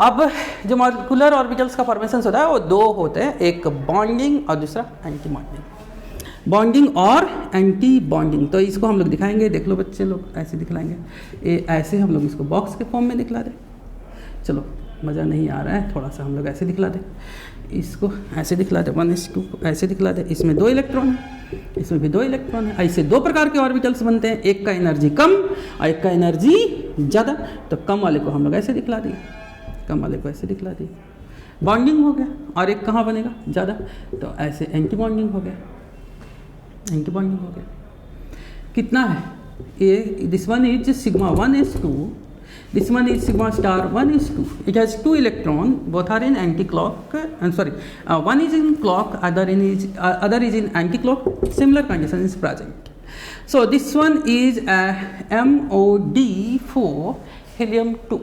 अब जो मॉलिक्यूलर ऑर्बिटल्स का फॉर्मेशंस होता है वो दो होते हैं, एक बॉन्डिंग और दूसरा एंटी बॉन्डिंग. बॉन्डिंग और एंटी बॉन्डिंग, तो इसको हम लोग दिखाएंगे. देख लो बच्चे लोग, ऐसे दिखलाएंगे, ये ऐसे हम लोग इसको बॉक्स के फॉर्म में दिखला दें. चलो मज़ा नहीं आ रहा है, थोड़ा सा हम लोग ऐसे दिखला दें, इसको ऐसे दिखला दे, 1s2 को ऐसे दिखला दे. इसमें 2 इलेक्ट्रॉन है, इसमें भी 2 इलेक्ट्रॉन है. ऐसे 2 प्रकार के ऑर्बिटल्स बनते हैं, एक का एनर्जी कम और एक का एनर्जी ज़्यादा. तो कम वाले को हम लोग ऐसे दिखला दिए, कम वाले को ऐसे दिखला दिए, बॉन्डिंग हो गया. और एक कहाँ बनेगा, ज़्यादा, तो ऐसे एंटी बॉन्डिंग हो गया, एंटी बॉन्डिंग हो गया. कितना है ये, this one is sigma 1s2, this one is sigma star 1s2. It has 2 electron, both are in anti-clock. One is in clock, other is in anti-clock. Similar condition is present. So this one is MOD4 helium-2.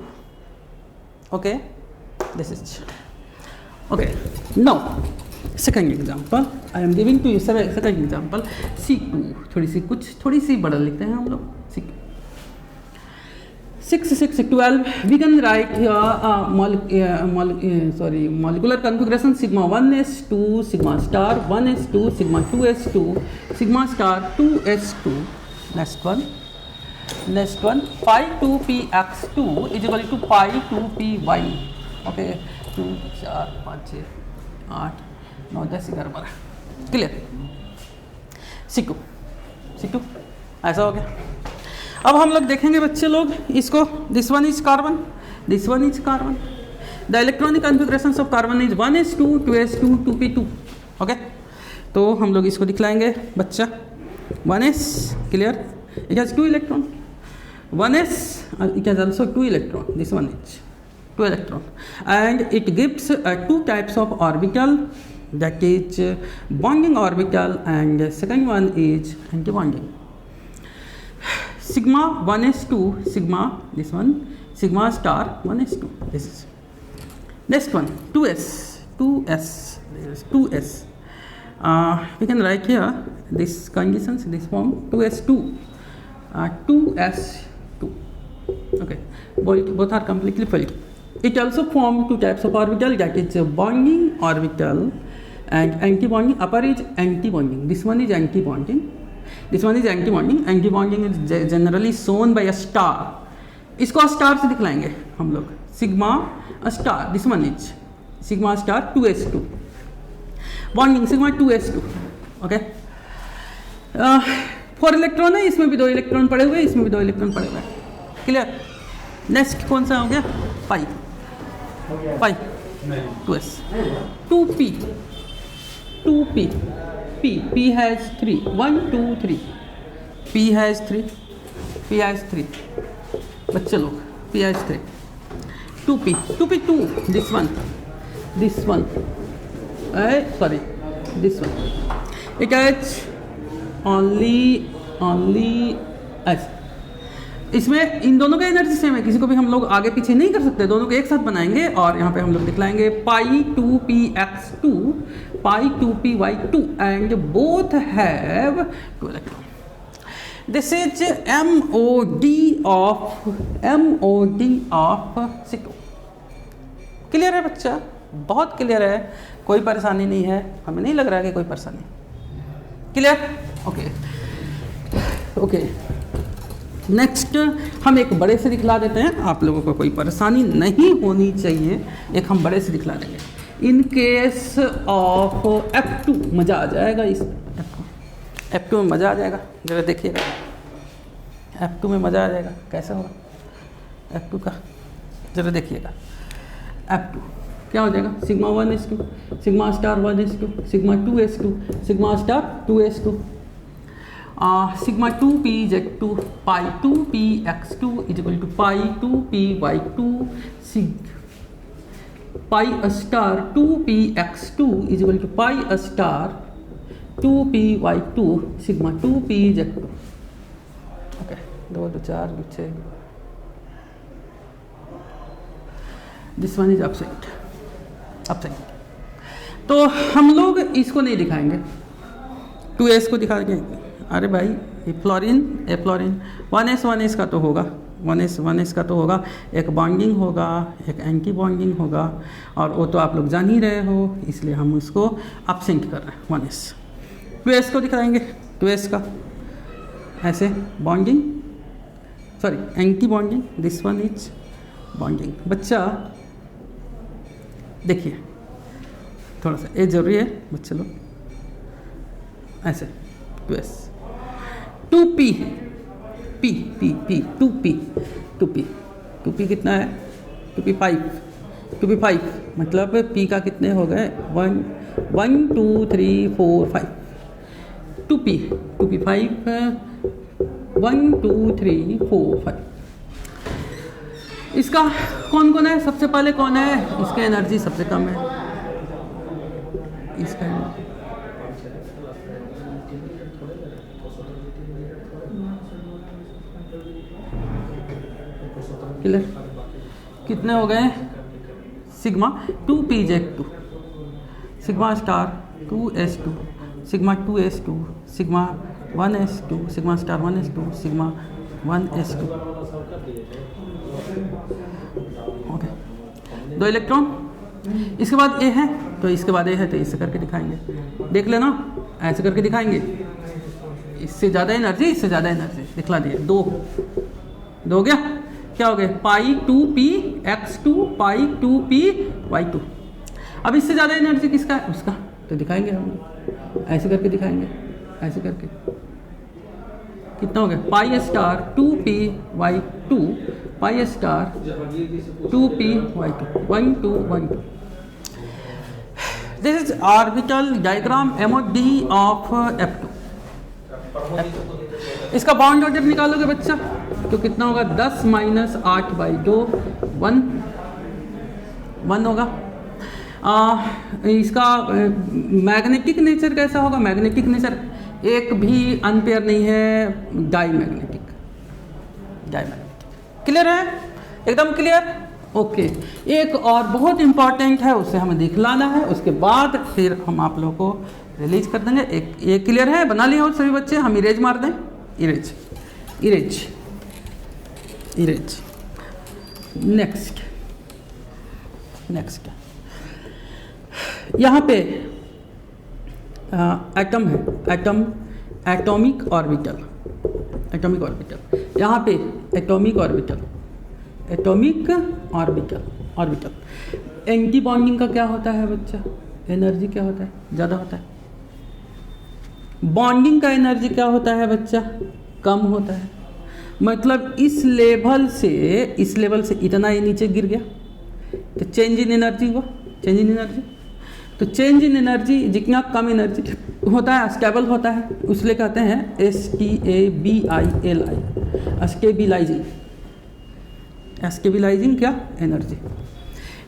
Okay, this is okay. Now second example I am giving to you. Second example C2. थोड़ी सी बड़ा लिखते हैं हम लोग. C2 6 6 12. We can write here molecular configuration sigma 1s2 sigma star 1s2 sigma 2s2 sigma star 2s2. Next one pi 2px2 is equal to pi 2py. Okay, 2 4 5 6 8 9 10 11 12. Clear. C2 ऐसा हो गया. अब हम लोग देखेंगे बच्चे लोग इसको. This one is carbon, this one is carbon. The electronic configuration of carbon is 1s2 2s2 2p2. Okay, तो हम लोग इसको दिखलाएंगे बच्चा. 1s clear, it has 2 electron. 1s it has also 2 electron. This one is 2 electron, and it gives 2 types of orbital, that is bonding orbital, and second one is anti-bonding. Sigma 1s2 sigma, this one sigma star 1s2. This is next one 2s. This is 2s. We can write here this conditions, this form 2s2 2s2. Okay, both are completely filled. It also form 2 types of orbital, that is bonding orbital and anti-bonding. Upper is anti-bonding, this one is anti-bonding, this one is anti-bonding. Anti-bonding is generally shown by a star. इसको स्टार से दिखलाएंगे हम लोग. Sigma star, this one is sigma star 2s2. Bonding sigma 2s2. Okay, 4 electron है, इसमें भी 2 इलेक्ट्रॉन पड़े हुए, इसमें भी 2 इलेक्ट्रॉन पड़े हुए हैं. क्लियर. नेक्स्ट कौन सा हो गया? पाई 2s. 2p p has 3 1 2 3. p has 3 बच्चे लोग. p has 3. 2p2. this one this one it has only s. इसमें इन दोनों का एनर्जी सेम है, किसी को भी हम लोग आगे पीछे नहीं कर सकते, दोनों को एक साथ बनाएंगे और यहाँ पे हम लोग दिखलाएंगे पाई 2px2 pi 2py2 and both have 2 electron. This is MOD of C2. Clear है बच्चा? बहुत क्लियर है, कोई परेशानी नहीं है, हमें नहीं लग रहा है कि कोई परेशानी. क्लियर. ओके. नेक्स्ट हम एक बड़े से दिखला देते हैं, आप लोगों को कोई परेशानी नहीं होनी चाहिए. एक हम बड़े से दिखला देंगे. इन केस ऑफ F2 मज़ा आ जाएगा. इस F2 में मज़ा आ जाएगा. जरा देखिएगा, F2 में मज़ा आ जाएगा. कैसा होगा F2 का? जरा देखिएगा. F2 क्या हो जाएगा? Sigma 1s2 sigma star 1s2 sigma 2s2 sigma star 2s2. Sigma 2pz2 pi 2px2 is equal to pi 2py2 pi a star 2px2 is equal to pi a star 2py2 sigma 2pz2. Okay, 2 2 4 6. This one is absent. तो हम लोग इसको नहीं दिखाएंगे, 2s को दिखाएंगे. अरे भाई ए फ्लोरीन 1s का तो होगा, 1s का तो होगा. एक बॉन्डिंग होगा, एक एंटी बॉन्डिंग होगा, और वो तो आप लोग जान ही रहे हो, इसलिए हम उसको अपसेंट कर रहे हैं. 1s 2s को दिखाएंगे. 2s का ऐसे bonding, sorry anti bonding. This one is bonding. बच्चा देखिए, थोड़ा सा ये जरूरी है बच्चे लोग. ऐसे 2s 2p 2p कितना है? 2p 5 मतलब p का कितने हो गए? 1 2 3 4 5. 2p 5 1 2 3 4 5. इसका कौन है? सबसे पहले कौन है? इसका एनर्जी सबसे कम है. इसका क्लियर? कितने हो गए? Sigma 2pz2, sigma star 2s2, sigma 2s2, sigma 1s2, sigma star 1s2, sigma 1s2। Okay, 2 electron. इसके बाद ए है तो इसके बाद ए है तो इससे करके दिखाएंगे, देख लेना, ऐसे करके दिखाएंगे। इससे ज़्यादा एनर्जी, इससे ज़्यादा एनर्जी दिखला दिए। 2 हो गया, क्या हो गया? पाई 2p x2 पाई 2p y2। अब इससे ज़्यादा एनर्जी किसका है? उसका, तो दिखाएंगे हम, ऐसे करके दिखाएंगे, ऐसे करके। कितना हो गया? Pi star 2p y2 pi star 2p y2 1 2 1 2। This is orbital diagram MOD of F2। इसका बाउंड ऑर्डर निकालोगे बच्चा तो कितना होगा? 10 - 8/2 1 होगा। इसका मैग्नेटिक नेचर कैसा होगा? मैग्नेटिक नेचर एक भी अनपेयर नहीं है, डाईमैग्नेटिक। क्लियर है? एकदम क्लियर? ओके। एक और बहुत इंपॉर्टेंट है, उसे हमें दिखलाना है, उसके बाद फिर हम आप लोगों को रिलीज कर देंगे। एक ये क्लियर है? बना लिए हो सभी बच्चे? हम इरेज मार दें, इरेज। नेक्स्ट यहाँ पे एटम है, एटॉमिक ऑर्बिटल। यहाँ पे एटॉमिक ऑर्बिटल। एंटी बॉन्डिंग का क्या होता है बच्चा? एनर्जी क्या होता है? ज़्यादा होता है। बॉन्डिंग का एनर्जी क्या होता है बच्चा? कम होता है। मतलब इस लेवल से इतना ये नीचे गिर गया तो चेंज इन एनर्जी हुआ। तो चेंज इन एनर्जी जितना कम एनर्जी होता है, स्टेबल होता है, उसलिए कहते हैं स्टेबिलाइजिंग। स्टेबिलाइजिंग क्या? एनर्जी।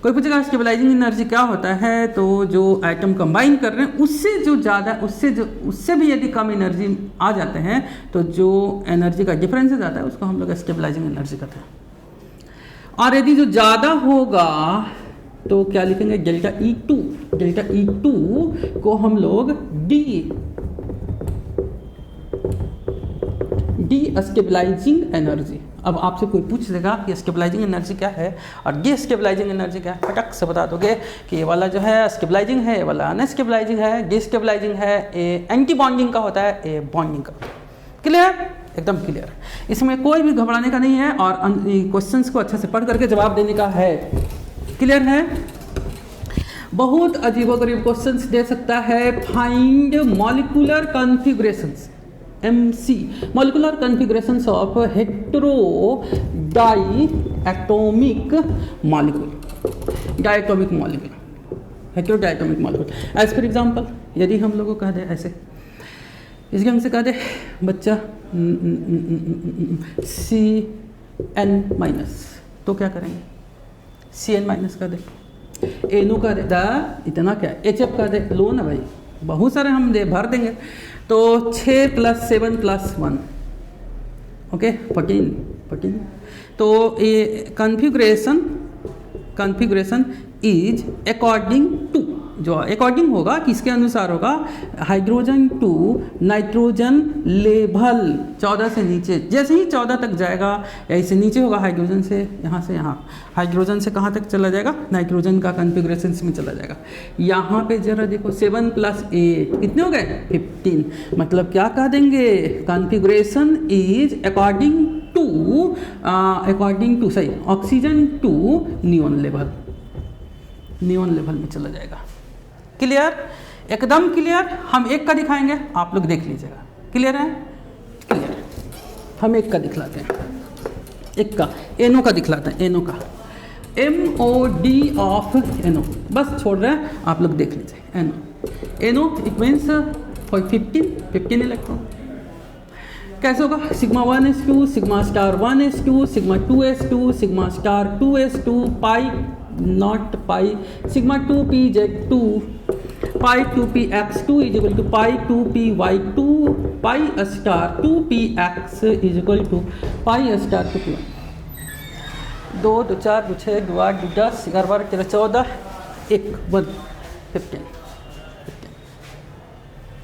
कोई पूछेगा स्टेबिलाइजिंग एनर्जी क्या होता है, तो जो एटम कंबाइन कर रहे हैं उससे जो ज़्यादा, उससे भी यदि कम एनर्जी आ जाते हैं तो जो एनर्जी का डिफरेंस आता है उसको हम लोग स्टेबिलाइजिंग एनर्जी कहते हैं। और यदि जो ज़्यादा होगा तो क्या लिखेंगे? डेल्टा E2 को हम लोग डी स्टेबिलाइजिंग एनर्जी। अब आपसे कोई पूछ लेगा कि स्टेबिलाइजिंग एनर्जी क्या है और डी स्टेबिलाइजिंग एनर्जी क्या है, फटक से बता दोगे कि ये वाला जो है स्टेबिलाइजिंग है, ये वाला अनस्टेबिलाइजिंग है, डी स्टेबिलाइजिंग है, ये एंटी बॉन्डिंग का होता है, ये बॉन्डिंग का। क्लियर? एकदम क्लियर। इसमें कोई भी घबराने का नहीं है और क्वेश्चंस को अच्छे से पढ़ करके जवाब देने का है। क्लियर है? बहुत अजीबोगरीब क्वेश्चंस दे सकता है। Find molecular configurations, MC, molecular configurations of heterodiatomic molecule. Heterodiatomic molecule. As for example, यदि हम लोगों को कह दे ऐसे, इसके हमसे कह दे बच्चा CN-, तो क्या करेंगे? CN- कर दे, NO का दे, इतना क्या HF का दे, लो ना भाई, बहुत सारे हम भर देंगे। तो 6 + 7 + 1, ओके 14। तो ये कॉन्फ़िगरेशन इज अकॉर्डिंग टू, जो अकॉर्डिंग होगा किसके अनुसार होगा? हाइड्रोजन टू नाइट्रोजन लेवल 14 से नीचे। जैसे ही 14 तक जाएगा ऐसे नीचे होगा हाइड्रोजन से, यहाँ से यहाँ, हाइड्रोजन से कहाँ तक चला जाएगा? नाइट्रोजन का कॉन्फ़िगरेशन में चला जाएगा। यहाँ पे जरा देखो 7 + 8 कितने हो गए? 15। मतलब क्या कह देंगे? कॉन्फ़िगरेशन इज अकॉर्डिंग टू सही, ऑक्सीजन टू नियोन लेवल में चला जाएगा। क्लियर? एकदम क्लियर। हम एक का दिखाएंगे, आप लोग देख लीजिएगा। क्लियर है? क्लियर। हम एक का दिखलाते हैं, एक का NO का दिखलाते हैं, NO का MOD ऑफ NO, बस छोड़ रहे हैं, आप लोग देख लीजिए। NO it means 15 electron. कैसे होगा? Sigma 1s2, sigma star 1s2, sigma 2s2, sigma star 2s2, pi not pi, sigma 2pz2, pi 2px2 is equal to pi 2py2, pi star 2px is equal to pi star 2py। 2 2 4 2 6 2 8 2 10 11 12 13 14 1 1 15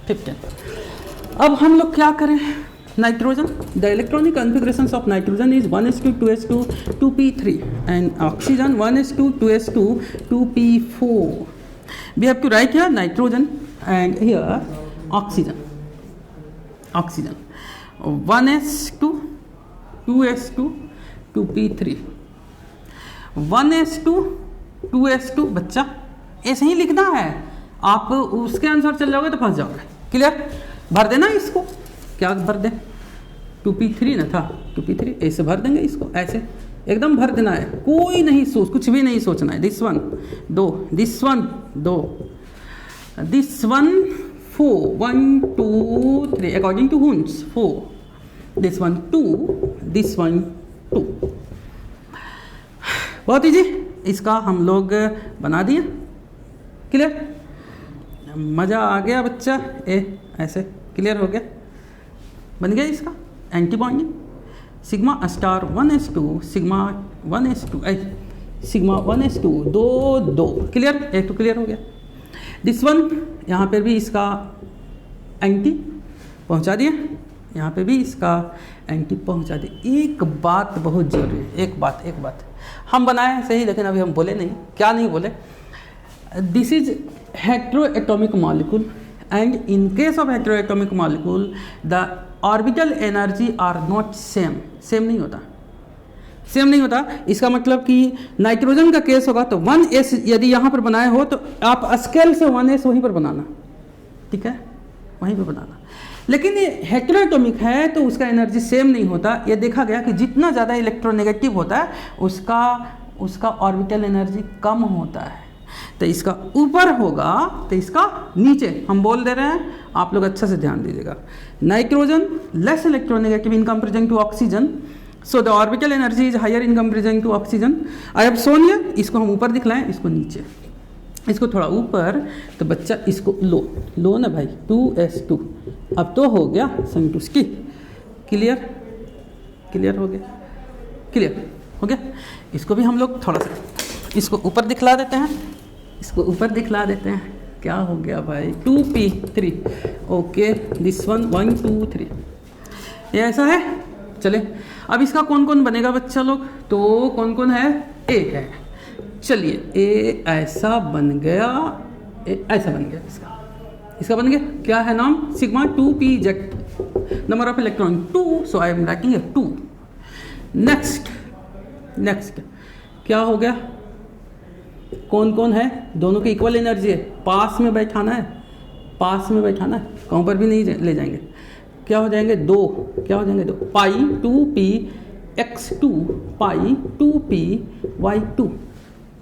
15। अब हम लोग क्या करें, nitrogen, the electronic configurations of nitrogen is 1s2 2s2 2p3 and oxygen 1s2 2s2 2p4। We have to write here nitrogen and here oxygen 1s2 2s2 2p3 1s2 2s2 बच्चा ऐसे ही लिखना है, आप उसके अनुसार चल जाओगे तो फंस जाओगे। क्लियर, भर देना इसको, क्या भर दें, 2p3 ना था, 2p3 ऐसे भर देंगे इसको, ऐसे एकदम भर देना है, कोई नहीं सोच, कुछ भी नहीं सोचना है। This one 2, this one 2, this one 4 1 2 3 according to Hund's 4, this one 2, this one 2। बहुत इजी, इसका हम लोग बना दिए। क्लियर, मज़ा आ गया बच्चा, ऐसे क्लियर हो गया, बन गया इसका anti bonding sigma star 1s2 sigma 1s2 sigma 1s2 2 2। Clear, एक तो क्लियर हो गया। दिस वन यहाँ पे भी इसका एंटी पहुँचा दिया, यहाँ पे भी इसका एंटी पहुँचा दिया। एक बात बहुत जरूरी है, एक बात हम बनाए सही, लेकिन अभी हम बोले नहीं, क्या नहीं बोले, this is heteroatomic molecule and in case of heteroatomic molecule the orbital energy are not same नहीं होता। इसका मतलब कि नाइट्रोजन का केस होगा तो 1s यदि यहाँ पर बनाए हो तो आप स्केल से 1s वहीं पर बनाना, ठीक है, वहीं पर बनाना। लेकिन ये हेटेरोएटॉमिक है तो उसका एनर्जी सेम नहीं होता। ये देखा गया कि जितना ज़्यादा इलेक्ट्रोनेगेटिव होता है उसका ऑर्बिटल एनर्जी कम होता है। तो इसका ऊपर होगा तो इसका नीचे, हम बोल दे रहे हैं, आप लोग अच्छा से ध्यान दीजिएगा। Nitrogen less electronegative in comparison to oxygen, so the orbital energy is higher in comparison to oxygen. I have shown here, इसको हम ऊपर दिखलाएं, इसको नीचे, इसको थोड़ा ऊपर, तो बच्चा इसको लो ना भाई, 2s2। अब तो हो गया संतुष्टि। क्लियर हो गया। इसको भी हम लोग थोड़ा सा इसको ऊपर दिखला देते हैं, क्या हो गया भाई, 2p3। ओके, दिस वन 1 2 3, ये ऐसा है। चले, अब इसका कौन कौन बनेगा बच्चा लोग, तो कौन है, ए है। चलिए, ए ऐसा बन गया, ऐसा बन गया, इसका बन गया, क्या है नाम, sigma 2p jet, number of electron 2, so I am writing 2। Next क्या हो गया, कौन है, दोनों की इक्वल एनर्जी है, पास में बैठाना है, कहीं पर भी नहीं ले जाएंगे। क्या हो जाएंगे, 2 पाई 2p x2 पाई 2p y2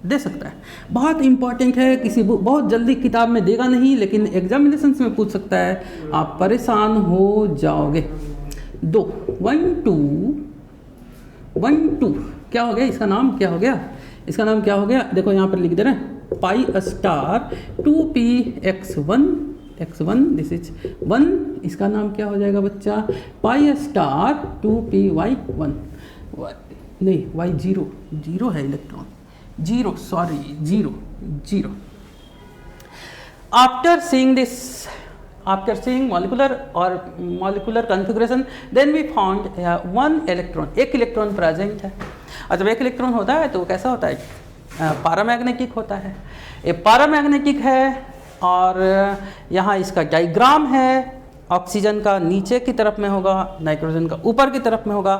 दे सकता है। बहुत इंपॉर्टेंट है, बहुत जल्दी किताब में देगा नहीं, लेकिन एग्जामिनेशन में पूछ सकता है, आप परेशान हो जाओगे। 2 1 2 1 2 क्या हो गया, इसका नाम क्या हो गया, देखो यहाँ पर लिख दे रहे हैं, pi star 2p x1 this is 1, इसका नाम क्या हो जाएगा बच्चा, पाई स्टार 2p y1, नहीं y0 है electron, zero. After seeing molecular configuration, then we found one electron, एक इलेक्ट्रॉन प्रेजेंट है। और जब एक इलेक्ट्रॉन होता है तो कैसा होता है, पैरामैग्नेटिक होता है। ये पैरामैग्नेटिक है और यहाँ इसका डायग्राम है, ऑक्सीजन का नीचे की तरफ में होगा, नाइट्रोजन का ऊपर की तरफ में होगा।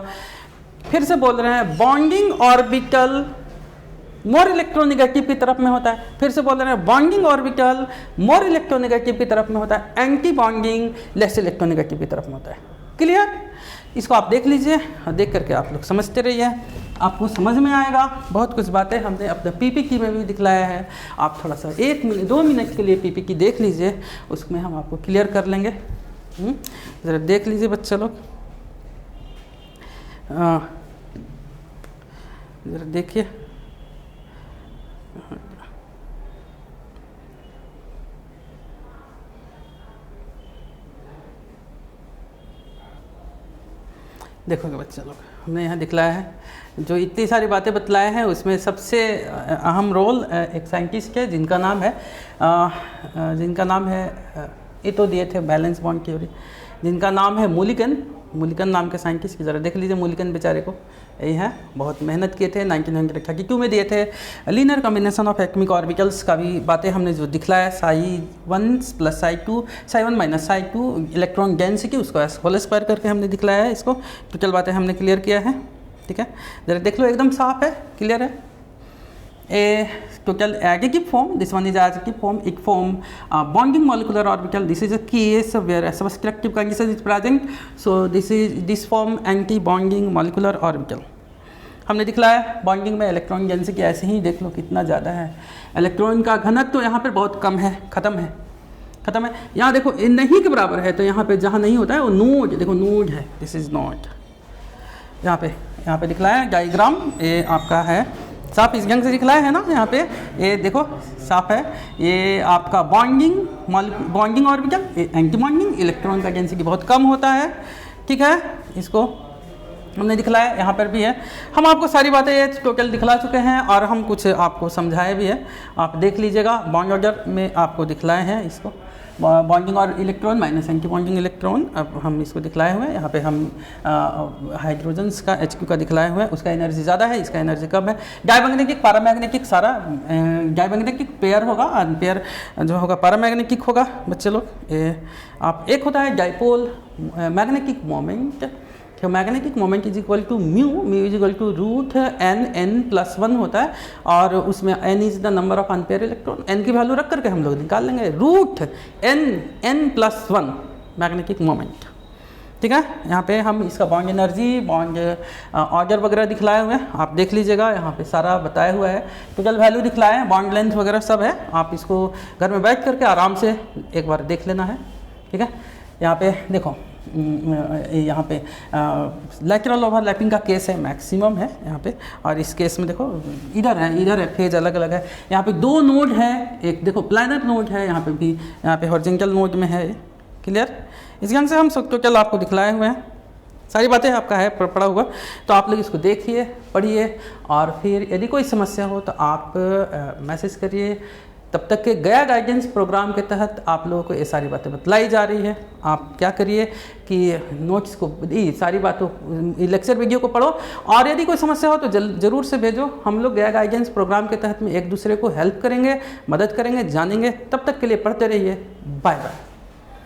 फिर से बोल रहे हैं, बॉन्डिंग ऑर्बिटल मोर इलेक्ट्रोनेगेटिव की तरफ में होता है। फिर से बोल रहे हैं, बॉन्डिंग ऑर्बिटल मोर इलेक्ट्रोनेगेटिव की तरफ में होता है, एंटी बॉन्डिंग लेस इलेक्ट्रोनेगेटिव की तरफ में होता है। क्लियर, इसको आप देख लीजिए, देख करके आप लोग समझते रहिए, आपको समझ में आएगा। बहुत कुछ बातें हमने अपने पीपीटी में भी दिखलाया है, आप थोड़ा सा 1 मिनट 2 मिनट के लिए पीपीटी देख लीजिए, उसमें हम आपको क्लियर कर लेंगे। ज़रा देख लीजिए बच्चा लोग, ज़रा देखिए। देखोगे बच्चे लोग, हमने यहाँ दिखलाया है जो इतनी सारी बातें बतलाए हैं, उसमें सबसे अहम रोल एक साइंटिस्ट के जिनका नाम है ये तो दिए थे बैलेंस बॉन्ड थ्योरी, जिनका नाम है मुलिकन नाम के साइंटिस्ट की। ज़रा देख लीजिए मुलिकन बेचारे को, यही है, बहुत मेहनत किए थे। 1932 में दिए थे। Linear combination of atomic orbitals का भी बातें हमने जो दिखलाया, psi1 plus psi2, psi1 minus psi2, electron density उसको होल स्क्वायर करके हमने दिखलाया है। इसको टोटल बातें हमने क्लियर किया है, ठीक है। ज़रा देख लो, एकदम साफ है, क्लियर है। A total additive form, this one is additive form, it form bonding molecular orbital. This is a case where a subtractive condition is present, so this form anti-bonding molecular orbital. हमने दिखलाया बॉन्डिंग में इलेक्ट्रॉन डेंसिटी ऐसे ही देख लो कितना ज़्यादा है, इलेक्ट्रॉन का घनत्व तो यहाँ पर बहुत कम है, ख़त्म है। यहाँ देखो नहीं के बराबर है, तो यहाँ पे जहाँ नहीं होता है वो नोड, देखो नोड है, दिस इज नोड। यहाँ पे दिखलाया डायग्राम, ये आपका है साफ इस ढंग से दिखलाया है ना, यहाँ पे ये देखो साफ है। ये आपका bonding orbital, anti bonding, electron का डेंसिटी बहुत कम होता है, ठीक है। इसको हमने दिखलाया, यहाँ पर भी है। हम आपको सारी बातें ये टोटल दिखला चुके हैं और हम कुछ आपको समझाए भी है, आप देख लीजिएगा। बॉन्ड ऑर्डर में आपको दिखलाए हैं इसको, बॉन्डिंग और electron minus anti bonding electron, अब हम इसको दिखलाए हुए हैं। यहाँ पे हम हाइड्रोजन्स का HQ का दिखलाए हुए हैं, उसका एनर्जी ज़्यादा है, इसका एनर्जी कम है। डायमैग्नेटिक पैरामैग्नेटिक सारा डायमैग्नेटिक पेयर होगा, पेयर जो होगा पैरामैग्नेटिक होगा बच्चे लोग। आप एक होता है डाइपोल मैग्नेटिक मोमेंट, तो magnetic moment is equal to mu is equal to root n+1 होता है, और उसमें n is the number of unpaired electron. n की वैल्यू रख करके हम लोग निकाल लेंगे रूट n+1 मैग्नेटिक मोमेंट, ठीक है। यहाँ पे हम इसका बॉन्ड एनर्जी, बॉन्ड ऑर्डर वगैरह दिखलाए हुए हैं, आप देख लीजिएगा। यहाँ पे सारा बताया हुआ है, टोटल वैल्यू दिखलाए हैं, बॉन्ड लेंथ वगैरह सब है। आप इसको घर में बैठ करके आराम से एक बार देख लेना है, ठीक है। यहाँ पे देखो, यहाँ पे लैटरल ओवरलैपिंग का केस है, मैक्सिमम है यहाँ पे, और इस केस में देखो इधर है, फेज अलग अलग है। यहाँ पे दो नोड है, एक देखो प्लैनर नोड है, यहाँ पे भी, यहाँ पे हॉरिजॉन्टल नोड में है, क्लियर। इस ढंग से हम सब टोटल आपको दिखलाए हुए हैं, सारी बातें आपका है पढ़ा हुआ, तो आप लोग इसको देखिए, पढ़िए, और फिर यदि कोई समस्या हो तो आप मैसेज करिए। तब तक के गया गाइडेंस प्रोग्राम के तहत आप लोगों को ये सारी बातें बतलाई जा रही है। आप क्या करिए कि नोट्स को, सारी बातों, लेक्चर वीडियो को पढ़ो, और यदि कोई समस्या हो तो ज़रूर से भेजो। हम लोग गया गाइडेंस प्रोग्राम के तहत में एक दूसरे को हेल्प करेंगे, मदद करेंगे, जानेंगे। तब तक के लिए पढ़ते रहिए, बाय बाय।